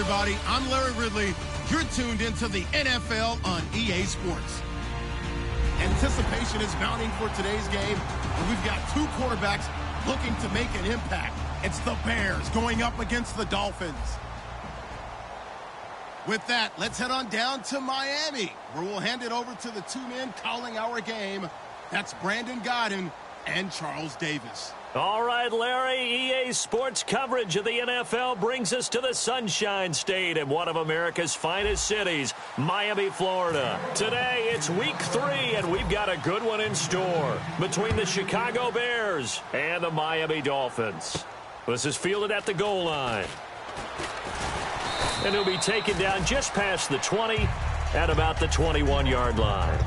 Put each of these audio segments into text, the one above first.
everybody. I'm Larry Ridley. You're tuned into the NFL on EA Sports. Anticipation is mounting for today's game, and we've got two quarterbacks looking to make an impact. It's the Bears going up against the Dolphins. With that, let's head on down to Miami, where we'll hand it over to the two men calling our game. That's Brandon Godden and Charles Davis. All right, Larry, EA Sports coverage of the NFL brings us to the Sunshine State in one of America's finest cities, Miami, Florida. Today, it's week 3, and we've got a good one in store between the Chicago Bears and the Miami Dolphins. This is fielded at the goal line. And he'll be taken down just past the 20 at about the 21-yard line.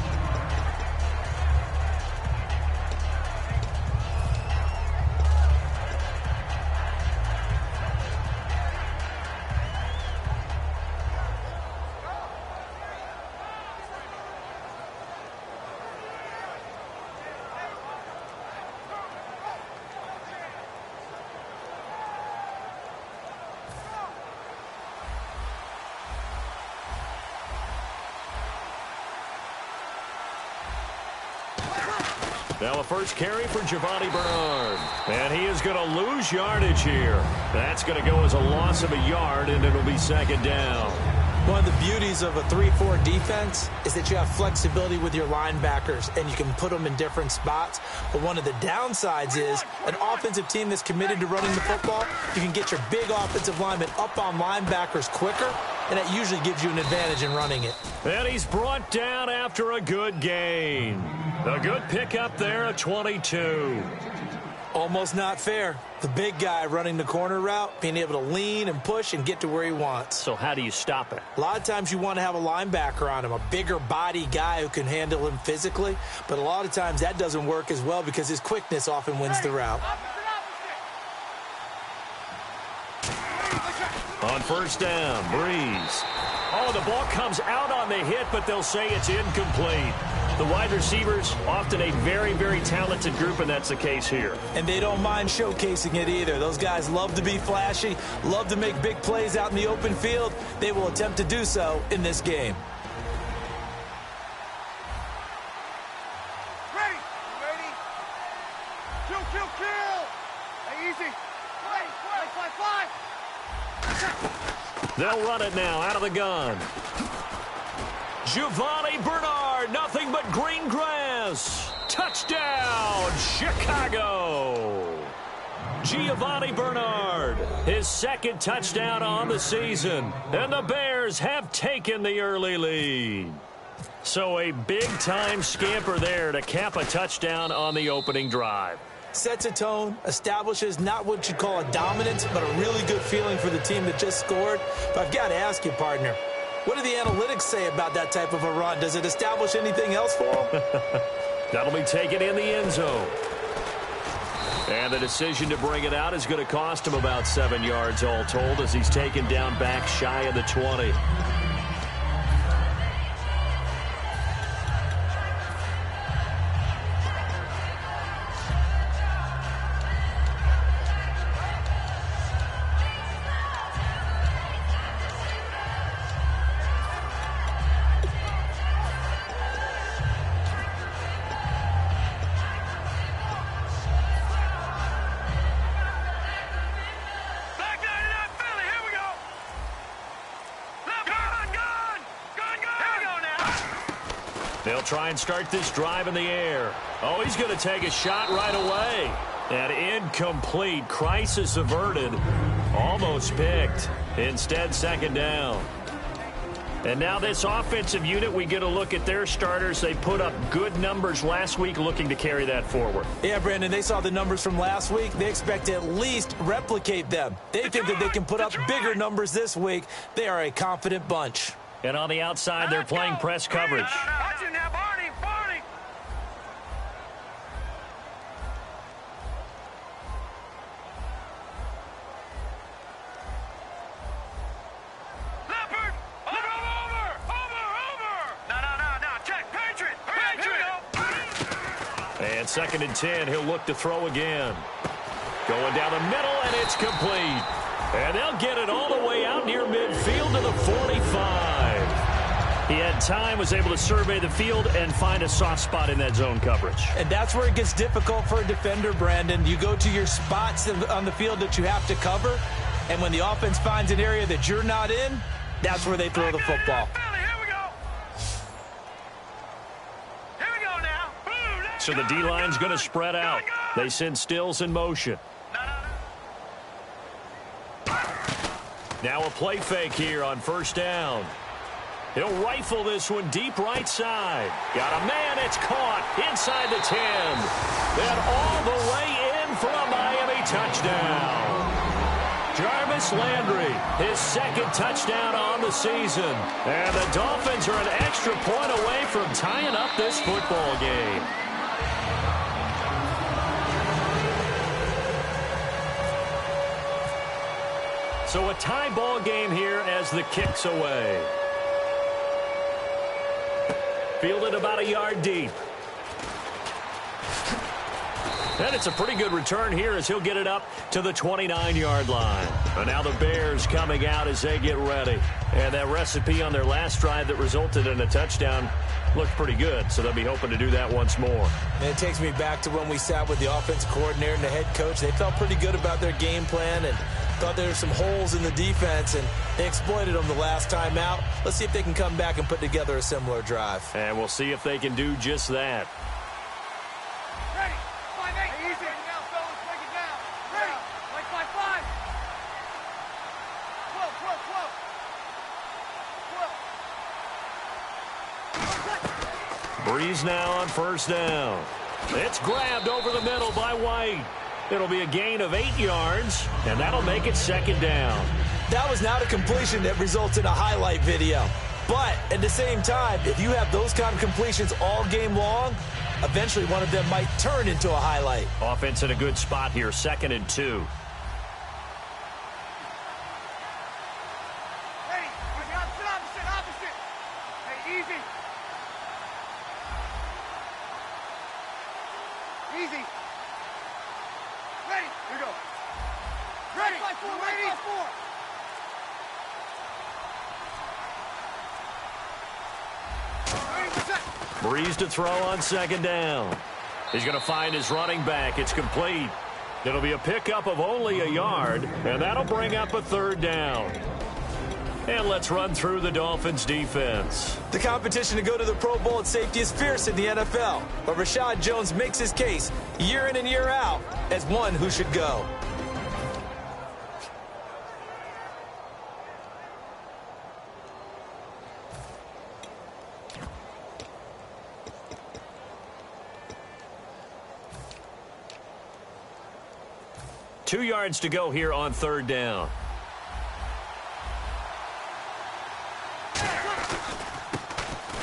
Now a first carry for Giovanni Bernard. And he is going to lose yardage here. That's going to go as a loss of a yard, and it'll be second down. One of the beauties of a 3-4 defense is that you have flexibility with your linebackers, and you can put them in different spots. But one of the downsides is an offensive team that's committed to running the football, you can get your big offensive linemen up on linebackers quicker, and that usually gives you an advantage in running it. And he's brought down after a good gain. A good pickup there at 22. Almost not fair. The big guy running the corner route, being able to lean and push and get to where he wants. So how do you stop it? A lot of times you want to have a linebacker on him, a bigger body guy who can handle him physically. But a lot of times that doesn't work as well because his quickness often wins the route. On first down, Breeze. Oh, the ball comes out on the hit, but they'll say it's incomplete. The wide receivers, often a very, very talented group, and that's the case here. And they don't mind showcasing it either. Those guys love to be flashy, love to make big plays out in the open field. They will attempt to do so in this game. Ready. Kill. Hey, easy. Fly. They'll run it now out of the gun. Giovanni Bernard, nothing but green grass. Touchdown, Chicago. Giovanni Bernard, his second touchdown on the season. And the Bears have taken the early lead. So a big-time scamper there to cap a touchdown on the opening drive. Sets a tone, establishes not what you'd call a dominance, but a really good feeling for the team that just scored. But I've got to ask you, partner, what do the analytics say about that type of a run? Does it establish anything else for them? That'll be taken in the end zone. And the decision to bring it out is going to cost him about 7 yards all told as he's taken down back shy of the 20. They'll try and start this drive in the air. Oh, he's going to take a shot right away. And incomplete. Crisis averted. Almost picked. Instead, second down. And now this offensive unit, we get a look at their starters. They put up good numbers last week, looking to carry that forward. Yeah, Brandon, they saw the numbers from last week. They expect to at least replicate them. They think that they can put up bigger numbers this week. They are a confident bunch. And on the outside, they're playing press coverage. And 2nd and 10, he'll look to throw again. Going down the middle, and it's complete. And they'll get it all the way out near midfield to the 45. He had time, was able to survey the field and find a soft spot in that zone coverage. And that's where it gets difficult for a defender, Brandon. You go to your spots on the field that you have to cover, and when the offense finds an area that you're not in, that's where they throw the football. So the D-line's going to spread out. They send Stills in motion. Now a play fake here on first down. He'll rifle this one deep right side. Got a man, it's caught inside the 10. Then all the way in for a Miami touchdown. Jarvis Landry, his second touchdown on the season. And the Dolphins are an extra point away from tying up this football game. So a tie ball game here as the kick's away. Fielded about a yard deep. And it's a pretty good return here as he'll get it up to the 29-yard line. And now the Bears coming out as they get ready. And that recipe on their last drive that resulted in a touchdown looked pretty good, so they'll be hoping to do that once more. And it takes me back to when we sat with the offensive coordinator and the head coach. They felt pretty good about their game plan and thought there were some holes in the defense, and they exploited them the last time out. Let's see if they can come back and put together a similar drive. And we'll see if they can do just that. Ready. 5-8. Hey, easy. Now, fellas, break it down. Ready. Like 5-5. 12. Breeze now on first down. It's grabbed over the middle by White. It'll be a gain of 8 yards, and that'll make it second down. That was not a completion that results in a highlight video. But at the same time, if you have those kind of completions all game long, eventually one of them might turn into a highlight. Offense in a good spot here, 2nd and 2. Ready. Opposite. Hey, easy. Easy. Ready. Here we go. Ready. 5-4. Ready. 5-4. Breeze to throw on second down. He's going to find his running back. It's complete. It'll be a pickup of only a yard, and that'll bring up a third down. And let's run through the Dolphins' defense. The competition to go to the Pro Bowl at safety is fierce in the NFL, but Rashad Jones makes his case year in and year out as one who should go. Two yards to go here on third down.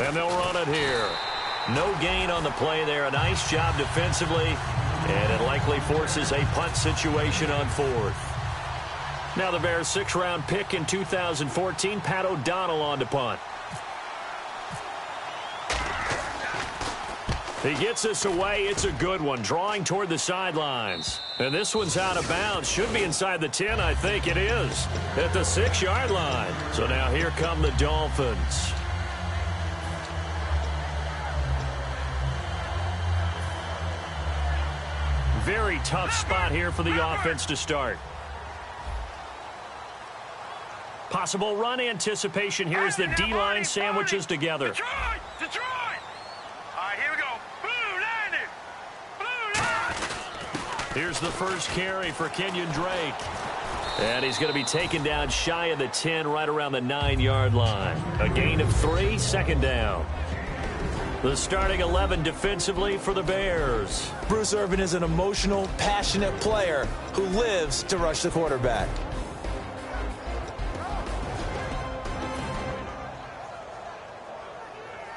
And they'll run it here. No gain on the play there. A nice job defensively. And it likely forces a punt situation on fourth. Now the Bears' 6th-round pick in 2014, Pat O'Donnell on to punt. He gets this away. It's a good one, drawing toward the sidelines. And this one's out of bounds. Should be inside the 10, I think it is, at the 6-yard line. So now here come the Dolphins. Very tough spot here for the offense to start. Possible run anticipation here as the D-line sandwiches together. Detroit! All right, here we go. Blue line. Here's the first carry for Kenyon Drake. And he's going to be taken down shy of the 10, right around the 9-yard line. A gain of 3, second down. The starting 11 defensively for the Bears. Bruce Irvin is an emotional, passionate player who lives to rush the quarterback.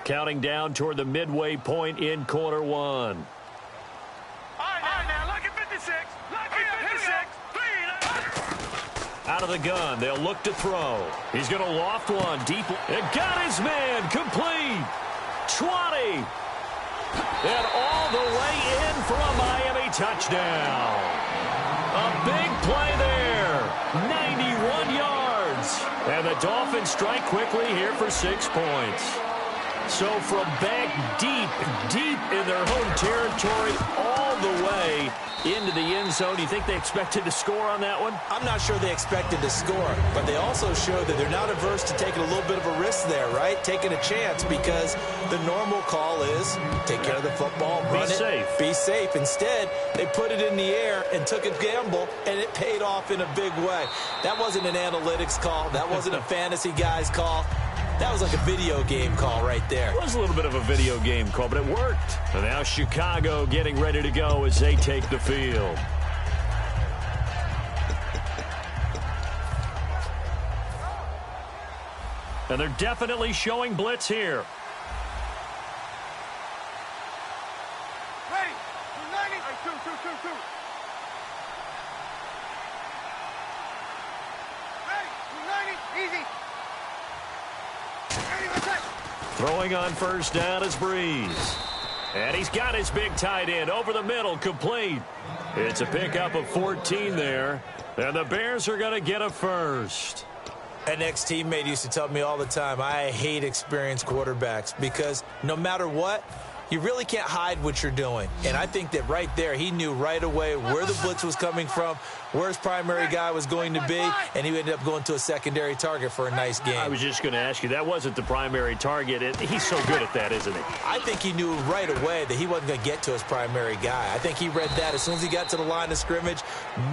Counting down toward the midway point in quarter one. All right, now, look at 56. Out of the gun, they'll look to throw. He's going to loft one deep. And got his man complete. 20. And all the way in for a Miami touchdown. A big play there. 91 yards. And the Dolphins strike quickly here for 6 points. So from back deep in their home territory all the way into the end zone, do you think they expected to score on that one? I'm not sure they expected to score, but they also showed that they're not averse to taking a little bit of a risk there, right? Taking a chance, because the normal call is take care of the football, run it, be safe. Instead, they put it in the air and took a gamble, and it paid off in a big way. That wasn't an analytics call. That wasn't a fantasy guy's call. That was like a video game call right there. It was a little bit of a video game call, but it worked. And now Chicago getting ready to go as they take the field. And they're definitely showing blitz here. Ready. 290. 2. Ready. 290. Easy. Throwing on first down is Breeze. And he's got his big tight end over the middle, complete. It's a pickup of 14 there. And the Bears are going to get a first. An ex-teammate used to tell me all the time, I hate experienced quarterbacks because no matter what, you really can't hide what you're doing. And I think that right there, he knew right away where the blitz was coming from, where his primary guy was going to be, and he ended up going to a secondary target for a nice game. I was just going to ask you, that wasn't the primary target. He's so good at that, isn't he? I think he knew right away that he wasn't going to get to his primary guy. I think he read that as soon as he got to the line of scrimmage,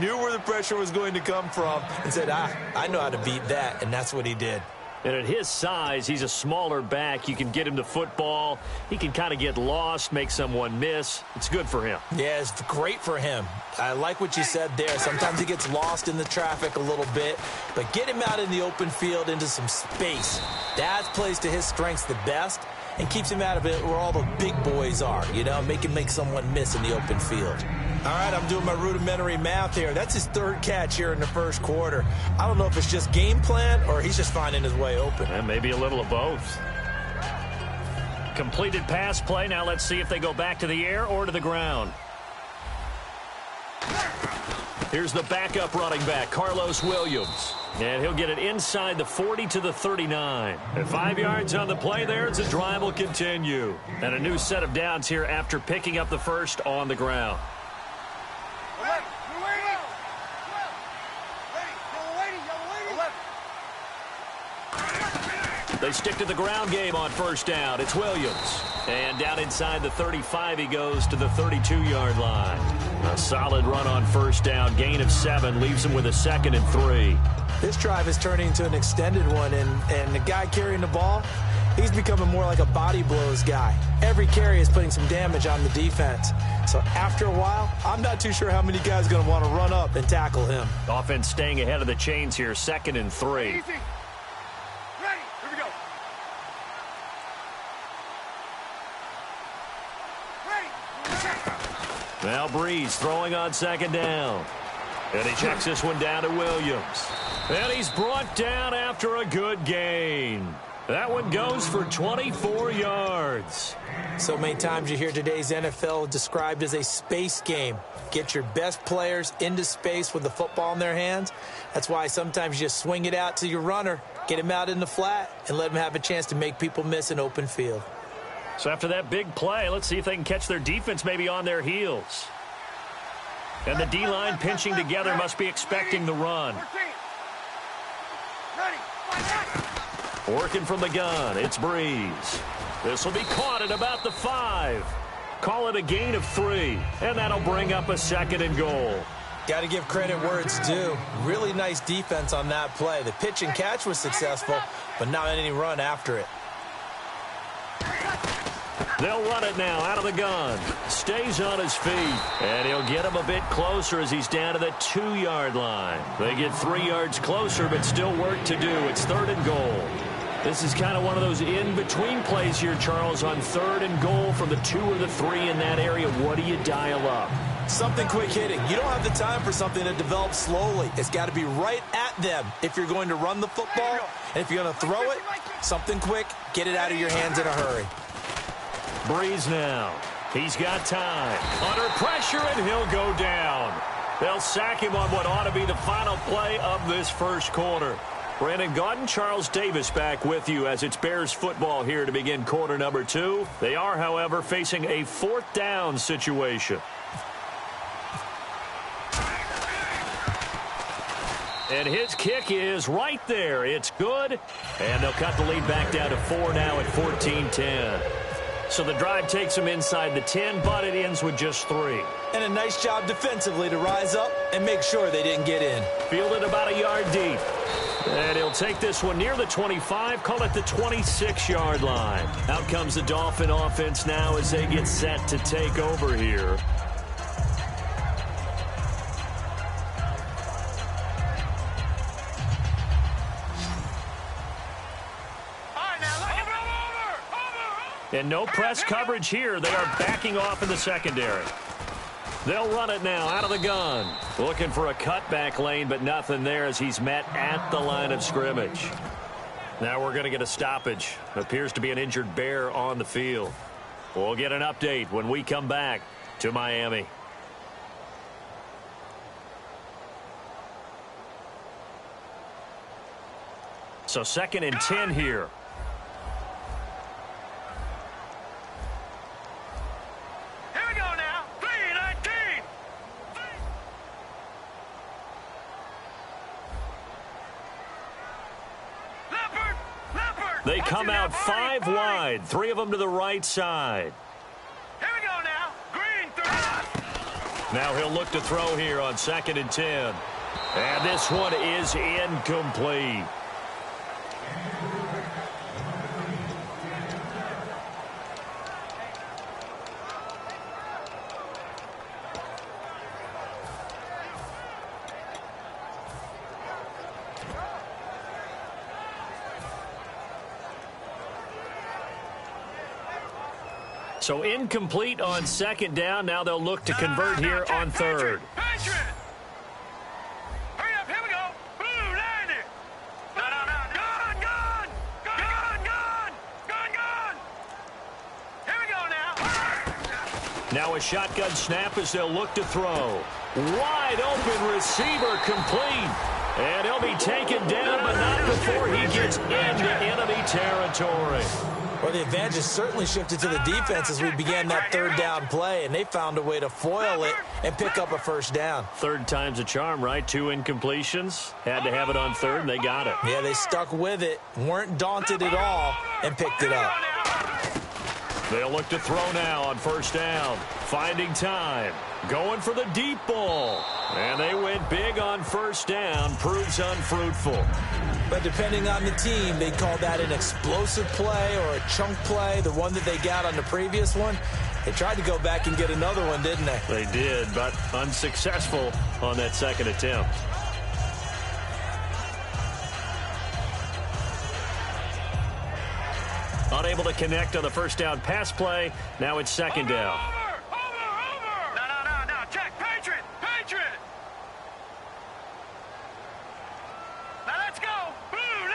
knew where the pressure was going to come from, and said, I know how to beat that, and that's what he did. And at his size, he's a smaller back. You can get him the football. He can kind of get lost, make someone miss. It's good for him. Yeah, it's great for him. I like what you said there. Sometimes he gets lost in the traffic a little bit, but get him out in the open field into some space. That plays to his strengths the best and keeps him out of it where all the big boys are, you know, make someone miss in the open field. All right, I'm doing my rudimentary math here. That's his third catch here in the first quarter. I don't know if it's just game plan or he's just finding his way open. And maybe a little of both. Completed pass play. Now let's see if they go back to the air or to the ground. Here's the backup running back, Carlos Williams. And he'll get it inside the 40 to the 39. And 5 yards on the play there as the drive will continue. And a new set of downs here after picking up the first on the ground. They stick to the ground game on first down. It's Williams. And down inside the 35, he goes to the 32-yard line. A solid run on first down. Gain of 7 leaves him with a 2nd and 3. This drive is turning into an extended one, and the guy carrying the ball, he's becoming more like a body blows guy. Every carry is putting some damage on the defense. So after a while, I'm not too sure how many guys are going to want to run up and tackle him. Offense staying ahead of the chains here, 2nd and 3. Easy. Ready. Here we go. Ready. Now Breeze throwing on 2nd down. And he checks this one down to Williams. And he's brought down after a good gain. That one goes for 24 yards. So many times you hear today's NFL described as a space game. Get your best players into space with the football in their hands. That's why sometimes you just swing it out to your runner, get him out in the flat, and let him have a chance to make people miss an open field. So after that big play, let's see if they can catch their defense maybe on their heels. And the D-line pinching together must be expecting the run. Working from the gun, it's Breeze. This will be caught at about the 5. Call it a gain of 3, and that'll bring up a 2nd and goal. Got to give credit where it's due. Really nice defense on that play. The pitch and catch was successful, but not any run after it. They'll run it now out of the gun. Stays on his feet. And he'll get him a bit closer as he's down to the 2-yard line. They get 3 yards closer, but still work to do. It's 3rd and goal. This is kind of one of those in-between plays here, Charles, on 3rd and goal from the 2 or the 3 in that area. What do you dial up? Something quick hitting. You don't have the time for something that develops slowly. It's got to be right at them if you're going to run the football. And if you're going to throw it, something quick, get it out of your hands in a hurry. Breeze now. He's got time. Under pressure, and he'll go down. They'll sack him on what ought to be the final play of this first quarter. Brandon Gaudin, Charles Davis back with you as it's Bears football here to begin quarter number 2. They are, however, facing a 4th down situation. And his kick is right there. It's good. And they'll cut the lead back down to 4 now at 14-10. So the drive takes them inside the 10, but it ends with just 3. And a nice job defensively to rise up and make sure they didn't get in. Fielded about a yard deep. And he'll take this one near the 25, call it the 26-yard line. Out comes the Dolphin offense now as they get set to take over here. And no press coverage here. They are backing off in the secondary. They'll run it now out of the gun. Looking for a cutback lane, but nothing there as he's met at the line of scrimmage. Now we're going to get a stoppage. Appears to be an injured Bear on the field. We'll get an update when we come back to Miami. So 2nd and 10 here. They come out 5 wide, 3 of them to the right side. Here we go now. Green, 3. Now he'll look to throw here on 2nd and 10. And this one is incomplete. So incomplete on 2nd down. Now they'll look to convert here on 3rd. Hurry up, here we go. Blue, 90. Gun. Here we go now. Now a shotgun snap as they'll look to throw. Wide open receiver complete. And he'll be taken down, but not before he gets into enemy territory. Well, the advantage has certainly shifted to the defense as we began that 3rd down play, and they found a way to foil it and pick up a 1st down. 3rd time's a charm, right? 2 incompletions. Had to have it on 3rd, and they got it. Yeah, they stuck with it, weren't daunted at all, and picked it up. They'll look to throw now on 1st down. Finding time. Going for the deep ball. And they went big on 1st down. Proves unfruitful. But depending on the team, they call that an explosive play or a chunk play, the one that they got on the previous one. They tried to go back and get another one, didn't they? They did, but unsuccessful on that 2nd attempt. Unable to connect on the 1st down pass play. Now it's 2nd down. No. Check. Patriot. Now let's go. Blue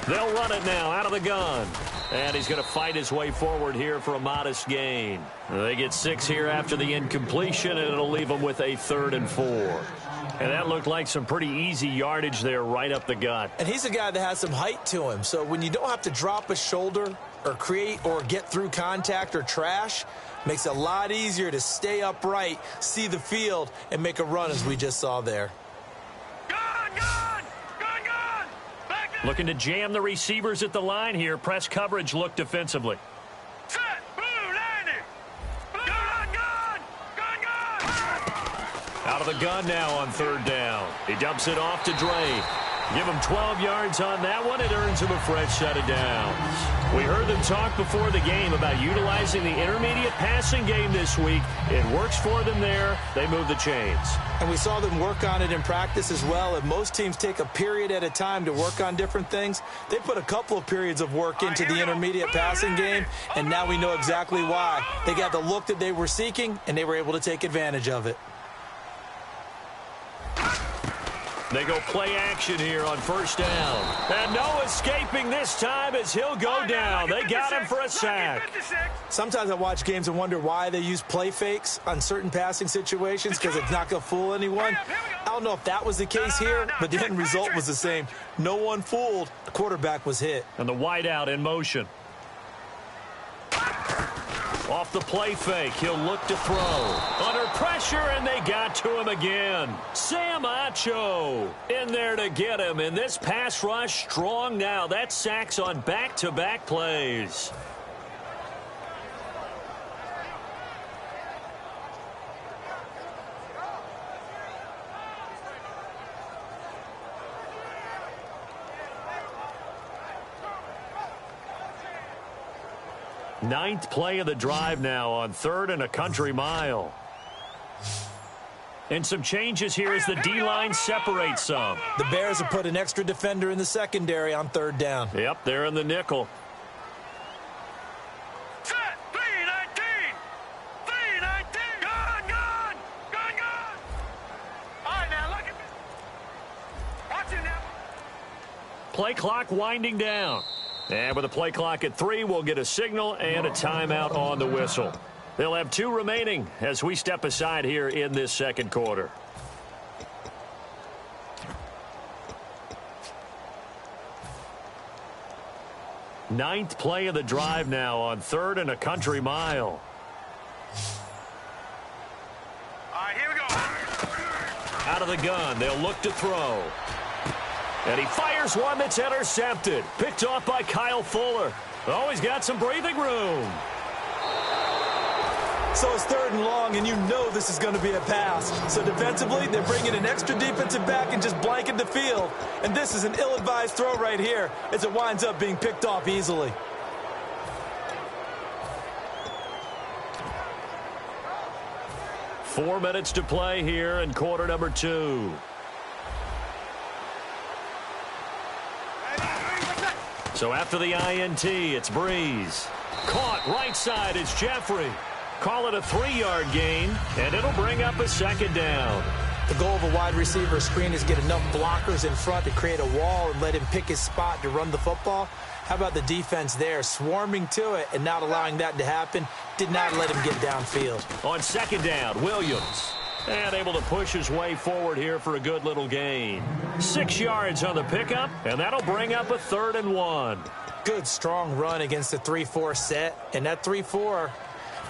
90. They'll run it now out of the gun. And he's going to fight his way forward here for a modest gain. They get 6 here after the incompletion, and it'll leave them with a 3rd and 4. And that looked like some pretty easy yardage there right up the gut. And he's a guy that has some height to him. So when you don't have to drop a shoulder or create or get through contact or trash, makes it a lot easier to stay upright, see the field, and make a run as we just saw there. Gun. Looking to jam the receivers at the line here. Press coverage look defensively. Set. Blue 90. Gun. Out of the gun now on 3rd down. He dumps it off to Dre. Give him 12 yards on that one. It earns him a fresh set of downs. We heard them talk before the game about utilizing the intermediate passing game this week. It works for them there. They move the chains. And we saw them work on it in practice as well. And most teams take a period at a time to work on different things. They put a couple of periods of work into the intermediate passing game, and now we know exactly why. They got the look that they were seeking, and they were able to take advantage of it. They go play action here on first down. And no escaping this time as he'll go down. They got him for a sack. Sometimes I watch games and wonder why they use play fakes on certain passing situations because it's not going to fool anyone. I don't know if that was the case here, but the end result was the same. No one fooled. The quarterback was hit. And the wideout in motion. Off the play fake, he'll look to throw. Under pressure, and they got to him again. Sam Acho in there to get him. And this pass rush strong now. That's sacks on back-to-back plays. Ninth play of the drive now on 3rd and a country mile. And some changes here as the D-line separates some. The Bears have put an extra defender in the secondary on 3rd down. Yep, they're in the nickel. Set, 319! 319! Gone! All right, now, look at me. Watch it now. Play clock winding down. And with a play clock at 3, we'll get a signal and a timeout on the whistle. They'll have 2 remaining as we step aside here in this second quarter. Ninth play of the drive now on 3rd and a country mile. All right, here we go. Out of the gun, they'll look to throw. And he fires one that's intercepted. Picked off by Kyle Fuller. Oh, he's got some breathing room. So it's 3rd and long, and you know this is going to be a pass. So defensively, they're bringing an extra defensive back and just blanket the field. And this is an ill-advised throw right here as it winds up being picked off easily. Four minutes to play here in quarter number 2. So after the INT, it's Breeze. Caught right side, it's Jeffrey. Call it a 3-yard gain, and it'll bring up a 2nd down. The goal of a wide receiver screen is get enough blockers in front to create a wall and let him pick his spot to run the football. How about the defense there, swarming to it and not allowing that to happen? Did not let him get downfield. On 2nd down, Williams. And able to push his way forward here for a good little gain. 6 yards on the pickup, and that'll bring up a 3rd and 1. Good, strong run against the 3-4 set. And that 3-4,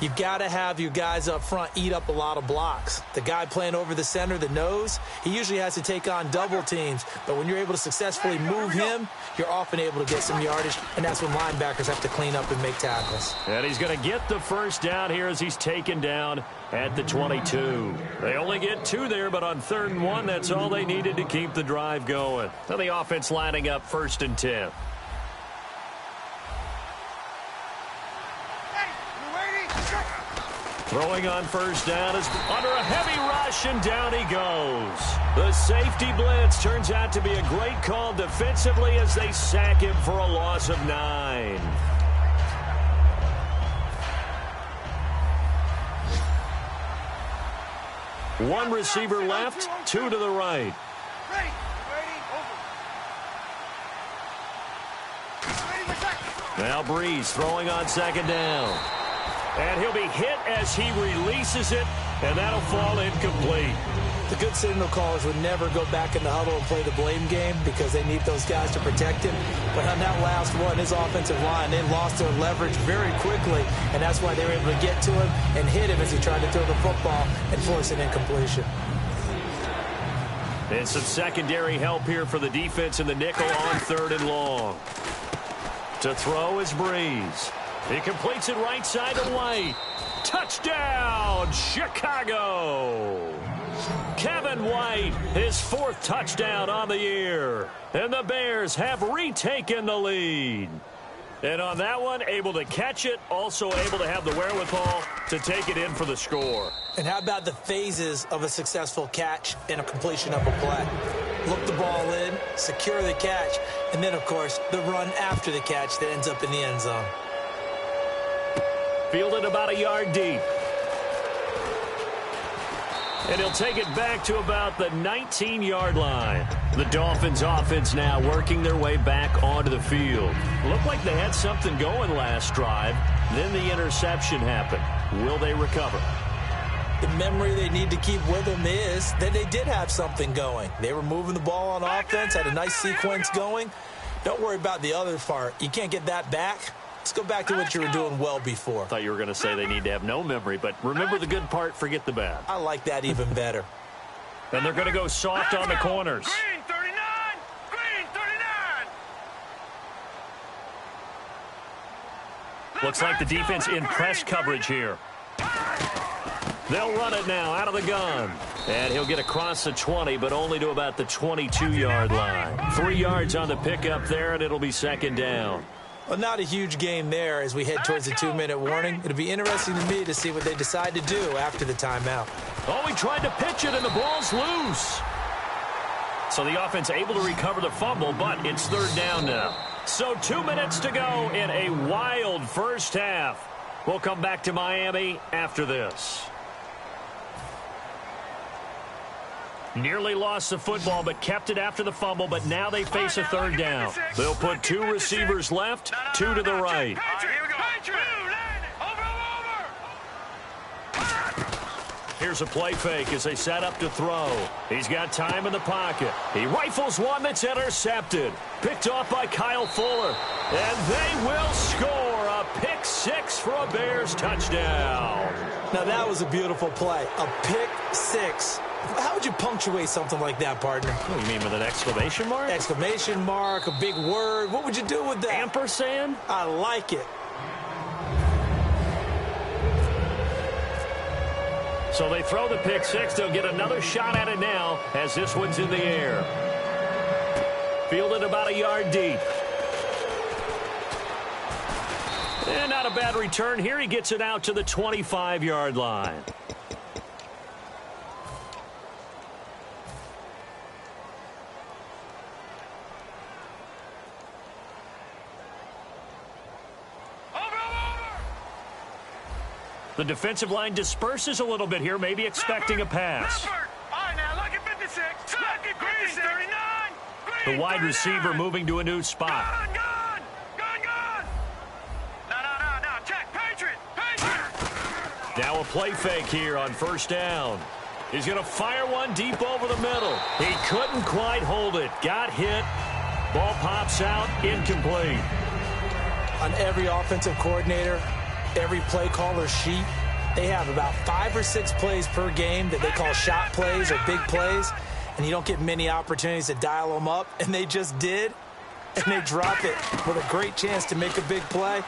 you've got to have your guys up front eat up a lot of blocks. The guy playing over the center, the nose, he usually has to take on double teams. But when you're able to successfully move him, you're often able to get some yardage. And that's when linebackers have to clean up and make tackles. And he's going to get the 1st down here as he's taken down at the 22. They only get 2 there, but on 3rd and 1, that's all they needed to keep the drive going. Now the offense lining up 1st and 10. Throwing on 1st down is under a heavy rush, and down he goes. The safety blitz turns out to be a great call defensively as they sack him for a loss of 9. One receiver left, 2 to the right. Now Breeze throwing on 2nd down. And he'll be hit as he releases it, and that'll fall incomplete. The good signal callers would never go back in the huddle and play the blame game because they need those guys to protect him. But on that last one, his offensive line, they lost their leverage very quickly, and that's why they were able to get to him and hit him as he tried to throw the football and force an incompletion. And some secondary help here for the defense in the nickel on 3rd and long. To throw is Breeze. He completes it right side to White. Touchdown, Chicago! Kevin White, his 4th touchdown on the year. And the Bears have retaken the lead. And on that one, able to catch it, also able to have the wherewithal to take it in for the score. And how about the phases of a successful catch and a completion of a play? Look the ball in, secure the catch, and then, of course, the run after the catch that ends up in the end zone. Fielded about a yard deep. And he'll take it back to about the 19-yard line. The Dolphins offense now working their way back onto the field. Looked like they had something going last drive. Then the interception happened. Will they recover? The memory they need to keep with them is that they did have something going. They were moving the ball on offense, had a nice sequence going. Don't worry about the other part. You can't get that back. Let's go back to what you were doing well before. I thought you were going to say they need to have no memory, but remember the good part, forget the bad. I like that even better. And they're going to go soft on the corners. Green 39! Green 39! Looks like the defense in press coverage here. They'll run it now out of the gun. And he'll get across the 20, but only to about the 22-yard line. 3 yards on the pickup there, and it'll be second down. Well, not a huge game there as we head towards the 2-minute warning. It'll be interesting to me to see what they decide to do after the timeout. Oh, he tried to pitch it, and the ball's loose. So the offense able to recover the fumble, but it's third down now. So 2 minutes to go in a wild first half. We'll come back to Miami after this. Nearly lost the football, but kept it after the fumble, but now they face a third down. They'll put 2 receivers left, 2 to the right. Here's a play fake as they set up to throw. He's got time in the pocket. He rifles one that's intercepted. Picked off by Kyle Fuller. And they will score a pick 6 for a Bears touchdown. Now that was a beautiful play. A pick 6. How would you punctuate something like that, partner? What do you mean, with an exclamation mark? Exclamation mark, a big word. What would you do with that? Ampersand? I like it. So they throw the pick 6. They'll get another shot at it now as this one's in the air. Fielded about a yard deep. And not a bad return here. He gets it out to the 25-yard line. The defensive line disperses a little bit here, maybe expecting a pass. The wide receiver moving to a new spot. Now a play fake here on first down. He's going to fire one deep over the middle. He couldn't quite hold it. Got hit. Ball pops out, incomplete. On every offensive coordinator, every play caller sheet, they have about 5 or 6 plays per game that they call shot plays or big plays, and you don't get many opportunities to dial them up, and they just did, and they drop it with a great chance to make a big play.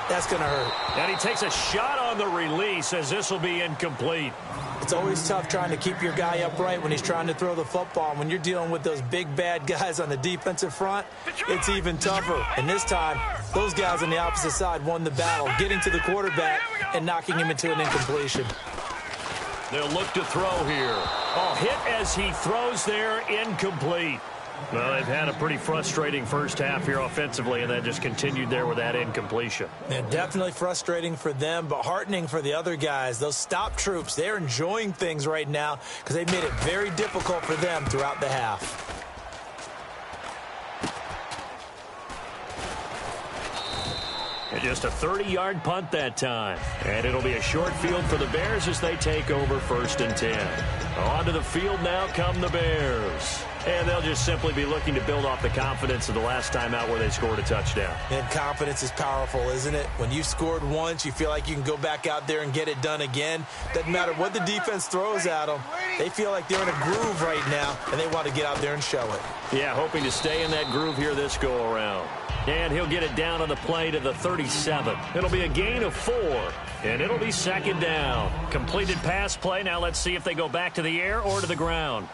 That's going to hurt. And he takes a shot on the release as this will be incomplete. It's always tough trying to keep your guy upright when he's trying to throw the football. When you're dealing with those big, bad guys on the defensive front, it's even tougher. And this time, those guys on the opposite side won the battle, getting to the quarterback and knocking him into an incompletion. They'll look to throw here. Oh, hit as he throws there, incomplete. Well, they've had a pretty frustrating first half here offensively, and that just continued there with that incompletion. Yeah, definitely frustrating for them, but heartening for the other guys. Those stop troops, they're enjoying things right now because they made it very difficult for them throughout the half. And just a 30-yard punt that time. And it'll be a short field for the Bears as they take over 1st and 10. Onto the field now come the Bears. And they'll just simply be looking to build off the confidence of the last time out where they scored a touchdown. And confidence is powerful, isn't it? When you've scored once, you feel like you can go back out there and get it done again. Doesn't matter what the defense throws at them. They feel like they're in a groove right now, and they want to get out there and show it. Yeah, hoping to stay in that groove here this go-around. And he'll get it down on the play to the 37. It'll be a gain of 4, and it'll be second down. Completed pass play. Now let's see if they go back to the air or to the ground.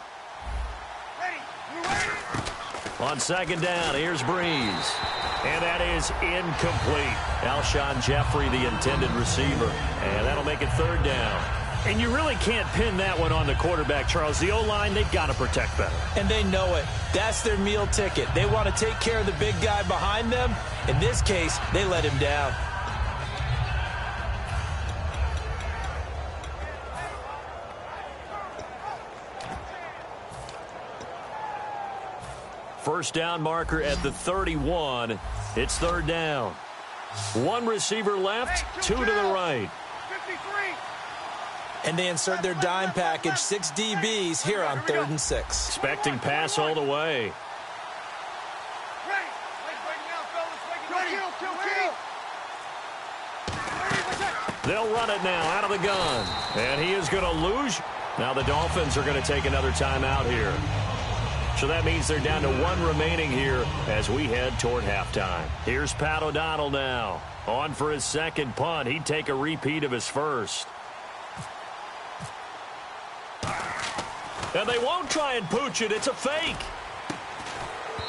On second down, here's Breeze. And that is incomplete. Alshon Jeffrey, the intended receiver. And that'll make it third down. And you really can't pin that one on the quarterback, Charles. The O-line, they've got to protect better. And they know it. That's their meal ticket. They want to take care of the big guy behind them. In this case, they let him down. first down marker at the 31. It's third down. One receiver left, two to the right. 53. And they insert their dime package, 6 DBs here on 3rd and 6. Expecting pass all the way. Ready. Legs breaking down, fellas. Ready. Kill. They'll run it now out of the gun. And he is going to lose. Now the Dolphins are going to take another timeout here. So that means they're down to one remaining here as we head toward halftime. Here's Pat O'Donnell now. On for his second punt. He'd take a repeat of his first. And they won't try and pooch it. It's a fake.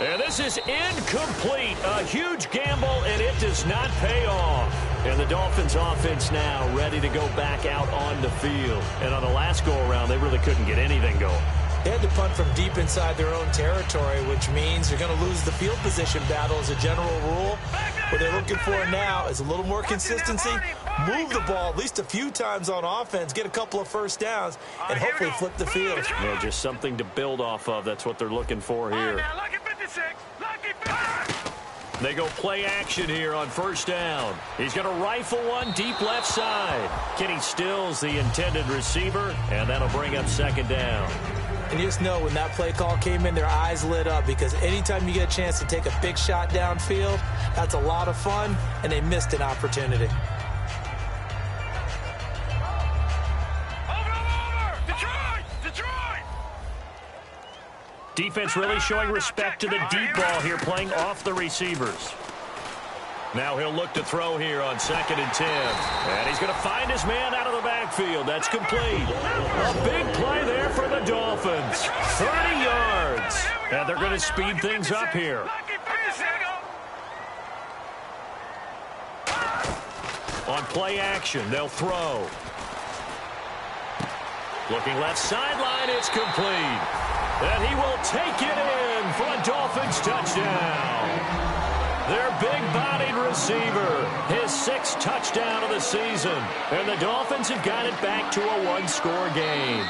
And this is incomplete. A huge gamble, and it does not pay off. And the Dolphins offense now ready to go back out on the field. And on the last go-around, they really couldn't get anything going. They had to punt from deep inside their own territory, which means you're going to lose the field position battle as a general rule. What they're looking for now is a little more consistency, move the ball at least a few times on offense, get a couple of first downs, and hopefully flip the field. Yeah, just something to build off of. That's what they're looking for here. They go play action here on first down. He's going to rifle one deep left side. Kenny Stills, the intended receiver, and that'll bring up second down. And you just know when that play call came in, their eyes lit up because anytime you get a chance to take a big shot downfield, that's a lot of fun, and they missed an opportunity. Defense really showing respect to the deep ball here, playing off the receivers. Now he'll look to throw here on 2nd and 10. And he's going to find his man out of the backfield. That's complete. A big play there for the Dolphins. 30 yards. And they're going to speed things up here. On play action, they'll throw. Looking left sideline, it's complete. And he will take it in for a Dolphins touchdown. Their big-bodied receiver, his 6th touchdown of the season. And the Dolphins have got it back to a one-score game.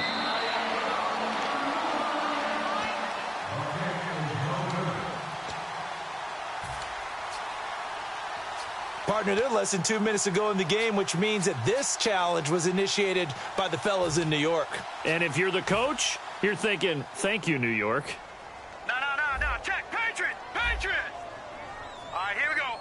Partner, they're less than 2 minutes to go in the game, which means that this challenge was initiated by the fellas in New York. And if you're the coach, you're thinking, thank you, New York. No. Check. Patriot. All right, here we go.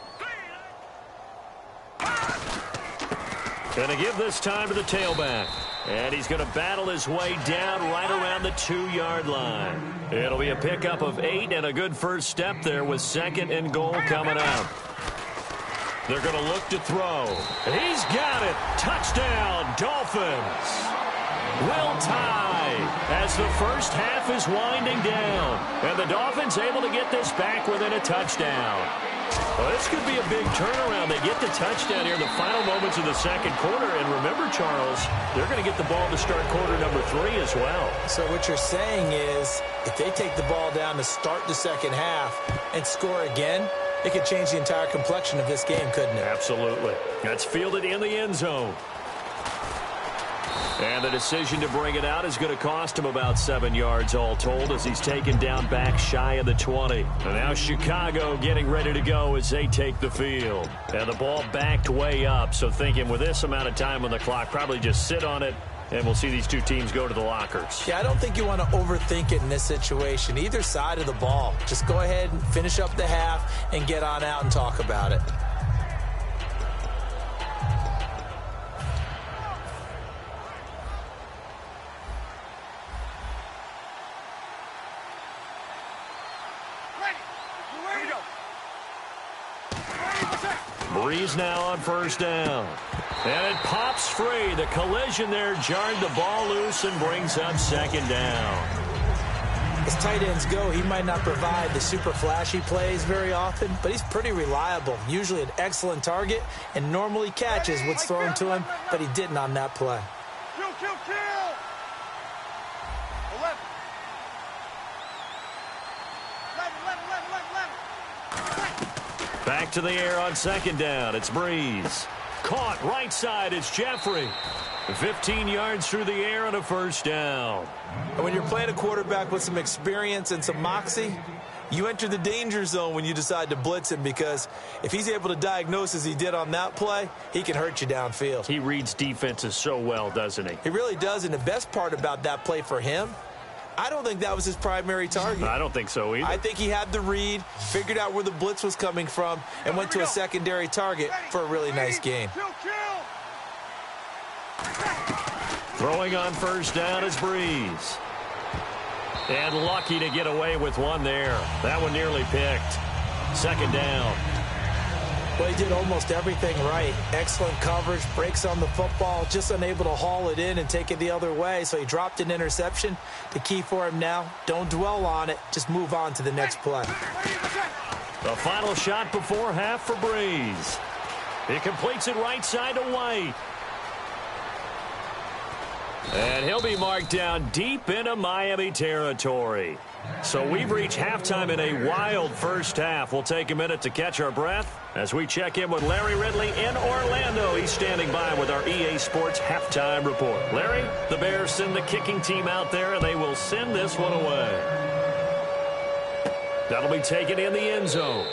Going to give this time to the tailback. And he's going to battle his way down right around the 2-yard line. It'll be a pickup of 8 and a good first step there with 2nd and goal coming up. They're going to look to throw. He's got it. Touchdown, Dolphins. Will tie as the first half is winding down. And the Dolphins able to get this back within a touchdown. Well, this could be a big turnaround. They get the touchdown here in the final moments of the second quarter. And remember, Charles, they're going to get the ball to start quarter number 3 as well. So what you're saying is if they take the ball down to start the second half and score again, it could change the entire complexion of this game, couldn't it? Absolutely. That's fielded in the end zone. And the decision to bring it out is going to cost him about 7 yards all told as he's taken down back shy of the 20. And now Chicago getting ready to go as they take the field. And the ball backed way up, so thinking with this amount of time on the clock, probably just sit on it, and we'll see these two teams go to the lockers. Yeah, I don't think you want to overthink it in this situation. Either side of the ball. Just go ahead and finish up the half and get on out and talk about it. Breeze now on first down. And it pops free. The collision there jarred the ball loose and brings up second down. As tight ends go, he might not provide the super flashy plays very often, but he's pretty reliable. Usually an excellent target and normally catches what's thrown to him, but he didn't on that play. Kill. 11. Back to the air on second down. It's Breeze. Caught right side. It's Jeffrey. 15 yards through the air and a first down. And when you're playing a quarterback with some experience and some moxie, You enter the danger zone when you decide to blitz him, because if he's able to diagnose as he did on that play, he can hurt you downfield. He reads defenses so well, doesn't he? He really does, and the best part about that play for him, I don't think that was his primary target. I don't think so either. I think he had the read, figured out where the blitz was coming from, and went to a secondary target for a really nice gain. Throwing on first down is Breeze. And lucky to get away with one there. That one nearly picked. Second down. Well, he did almost everything right. Excellent coverage, breaks on the football, just unable to haul it in and take it the other way. So he dropped an interception. The key for him now, don't dwell on it. Just move on to the next play. The final shot before half for Breeze. He completes it right side to White. And he'll be marked down deep into Miami territory. So we've reached halftime in a wild first half. We'll take a minute to catch our breath as we check in with Larry Ridley in Orlando. He's standing by with our EA Sports halftime report. Larry, the Bears send the kicking team out there, and they will send this one away. That'll be taken in the end zone.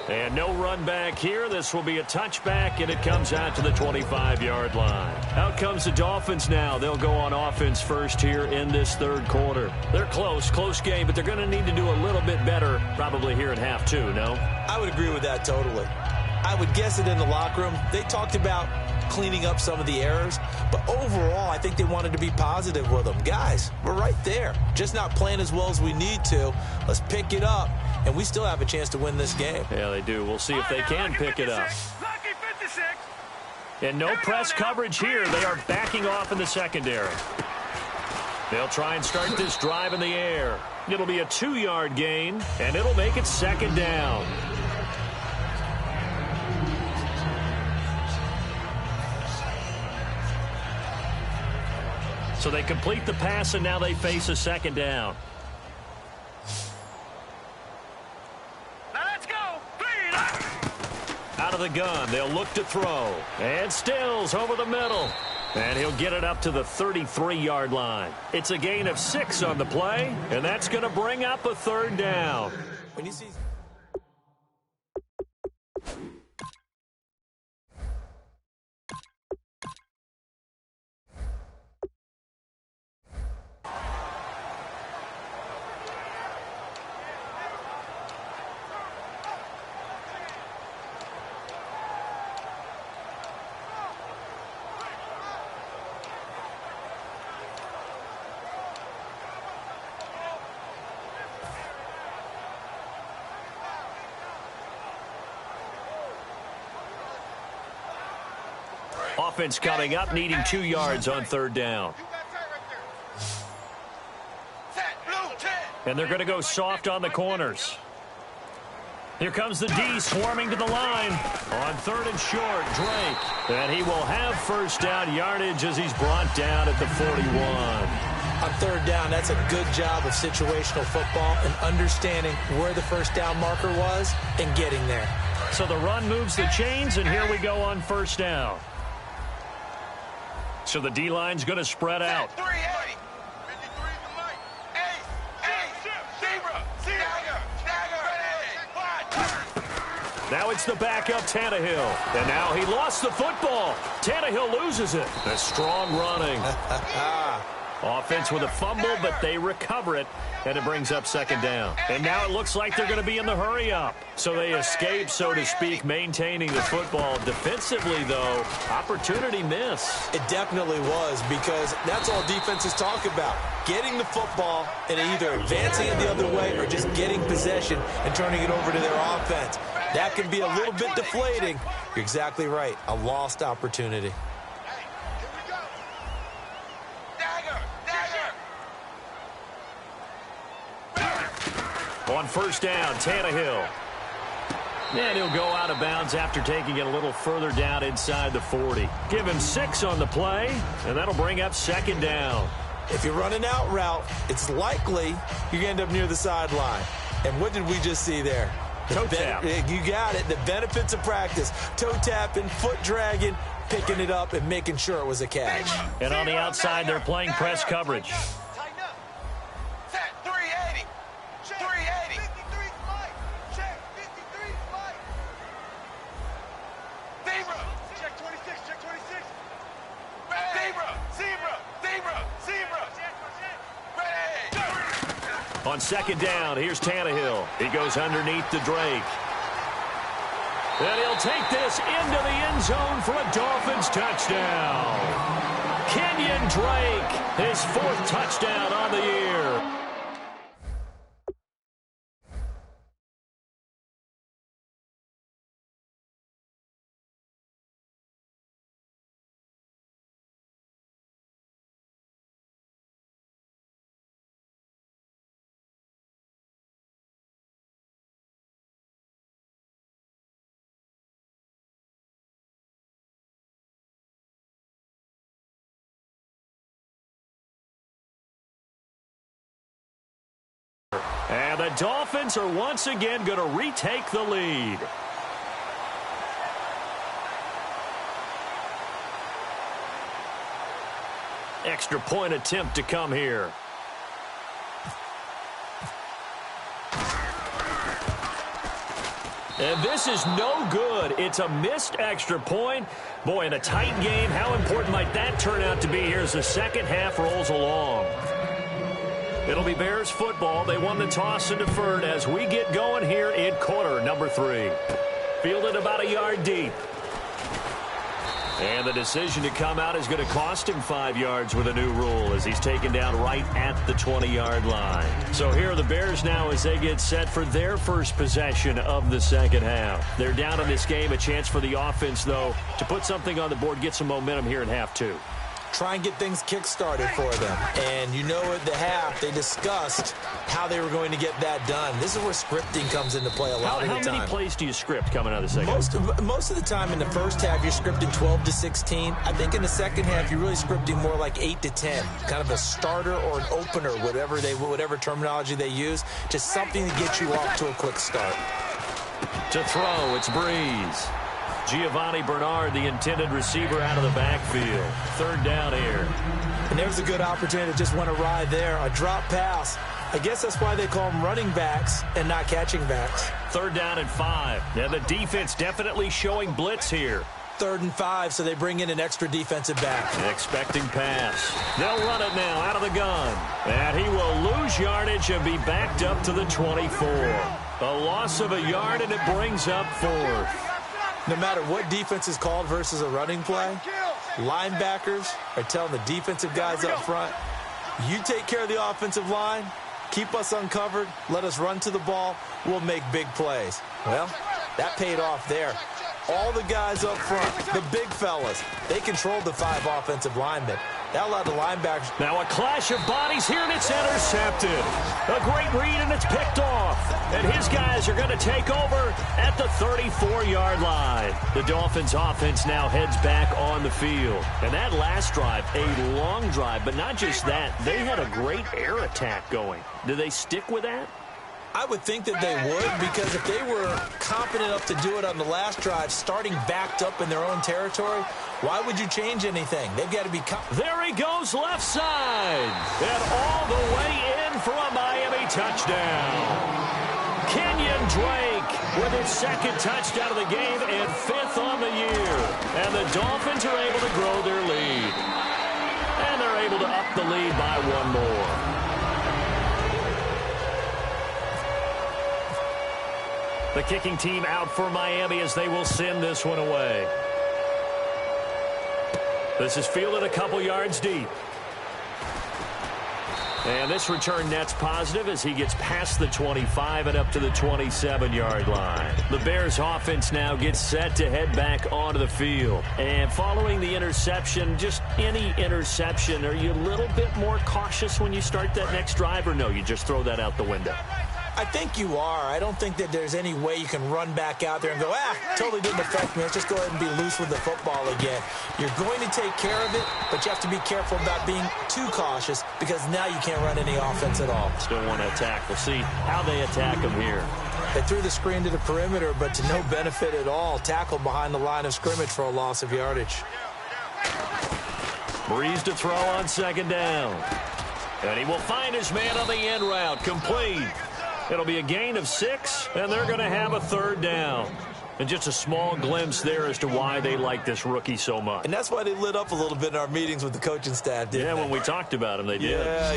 And no run back here. This will be a touchback, and it comes out to the 25-yard line. Out comes the Dolphins now. They'll go on offense first here in this third quarter. They're close game, but they're going to need to do a little bit better probably here in half two, no? I would agree with that totally. I would guess it in the locker room. They talked about cleaning up some of the errors, but overall, I think they wanted to be positive with them. Guys, we're right there. Just not playing as well as we need to. Let's pick it up, and we still have a chance to win this game. Yeah, they do. We'll see if they can pick it up. And no press coverage here. They are backing off in the secondary. They'll try and start this drive in the air. It'll be a 2-yard gain, and it'll make it second down. So they complete the pass, and now they face a second down. Now let's go. Out of the gun, they'll look to throw. And Stills over the middle. And he'll get it up to the 33-yard line. It's a gain of 6 on the play, and that's going to bring up a third down. When you see... Offense coming up, needing 2 yards on third down. And they're going to go soft on the corners. Here comes the D swarming to the line. On third and short, Drake. And he will have first down yardage as he's brought down at the 41. On third down, that's a good job of situational football and understanding where the first down marker was and getting there. So the run moves the chains, and here we go on first down. So the D-line's going to spread out. Now it's the backup, Tannehill. And now he lost the football. Tannehill loses it. A strong running. Offense with a fumble, but they recover it, and it brings up second down. And now it looks like they're going to be in the hurry-up. So they escape, so to speak, maintaining the football. Defensively, though, opportunity miss. It definitely was, because that's all defenses talk about. Getting the football and either advancing it the other way or just getting possession and turning it over to their offense. That can be a little bit deflating. You're exactly right. A lost opportunity. On first down, Tannehill. And he'll go out of bounds after taking it a little further down inside the 40. Give him 6 on the play, and that'll bring up second down. If you run an out route, it's likely you're going to end up near the sideline. And what did we just see there? Toe tap. You got it. The benefits of practice. Toe tapping, foot dragging, picking it up, and making sure it was a catch. And on the outside, they're playing press coverage. On second down, here's Tannehill. He goes underneath to Drake. And he'll take this into the end zone for a Dolphins touchdown. Kenyon Drake, his 4th touchdown on the year. And the Dolphins are once again going to retake the lead. Extra point attempt to come here. And this is no good. It's a missed extra point. Boy, in a tight game, how important might that turn out to be here as the second half rolls along? It'll be Bears football. They won the toss and deferred as we get going here in quarter number 3. Fielded about a yard deep. And the decision to come out is going to cost him 5 yards with a new rule as he's taken down right at the 20-yard line. So here are the Bears now as they get set for their first possession of the second half. They're down in this game. A chance for the offense, though, to put something on the board, get some momentum here in half 2. Try and get things kick-started for them. And you know at the half, they discussed how they were going to get that done. This is where scripting comes into play a lot of the time. How many plays do you script coming out of the second half? Most of the time in the first half, you're scripting 12 to 16. I think in the second half, you're really scripting more like 8 to 10. Kind of a starter or an opener, whatever terminology they use. Just something to get you off to a quick start. To throw, it's Breeze. Giovanni Bernard, the intended receiver, out of the backfield. 3rd down here. And there's a good opportunity to just want to ride there. A drop pass. I guess that's why they call them running backs and not catching backs. 3rd down and 5. And the defense definitely showing blitz here. 3rd and 5, so they bring in an extra defensive back. Expecting pass. They'll run it now out of the gun. And he will lose yardage and be backed up to the 24. A loss of a yard, and it brings up 4th. No matter what defense is called versus a running play, linebackers are telling the defensive guys up front, you take care of the offensive line, keep us uncovered, let us run to the ball, we'll make big plays. Well, that paid off there. All the guys up front, the big fellas, they controlled the 5 offensive linemen. That allowed the linebackers. Now a clash of bodies here, and it's intercepted. A great read, and it's picked off. And his guys are going to take over at the 34-yard line. The Dolphins offense now heads back on the field. And that last drive, a long drive, but not just that. They had a great air attack going. Do they stick with that? I would think that they would, because if they were confident enough to do it on the last drive, starting backed up in their own territory, why would you change anything? They've got to be there he goes, left side. And all the way in for a Miami touchdown. Kenyon Drake with his 2nd touchdown of the game and 5th on the year. And the Dolphins are able to grow their lead. And they're able to up the lead by 1 more. The kicking team out for Miami as they will send this one away. This is fielded a couple yards deep. And this return net's positive as he gets past the 25 and up to the 27-yard line. The Bears offense now gets set to head back onto the field. And following the interception, just any interception, are you a little bit more cautious when you start that next drive, or no, you just throw that out the window? I think you are. I don't think that there's any way you can run back out there and go, totally didn't affect me. Let's just go ahead and be loose with the football again. You're going to take care of it, but you have to be careful about being too cautious because now you can't run any offense at all. Still want to attack. We'll see how they attack him here. They threw the screen to the perimeter, but to no benefit at all. Tackled behind the line of scrimmage for a loss of yardage. Breeze to throw on 2nd down. And he will find his man on the end route. Complete. It'll be a gain of 6, and they're going to have a 3rd down. And just a small glimpse there as to why they like this rookie so much. And that's why they lit up a little bit in our meetings with the coaching staff, didn't they? When we talked about him, they did.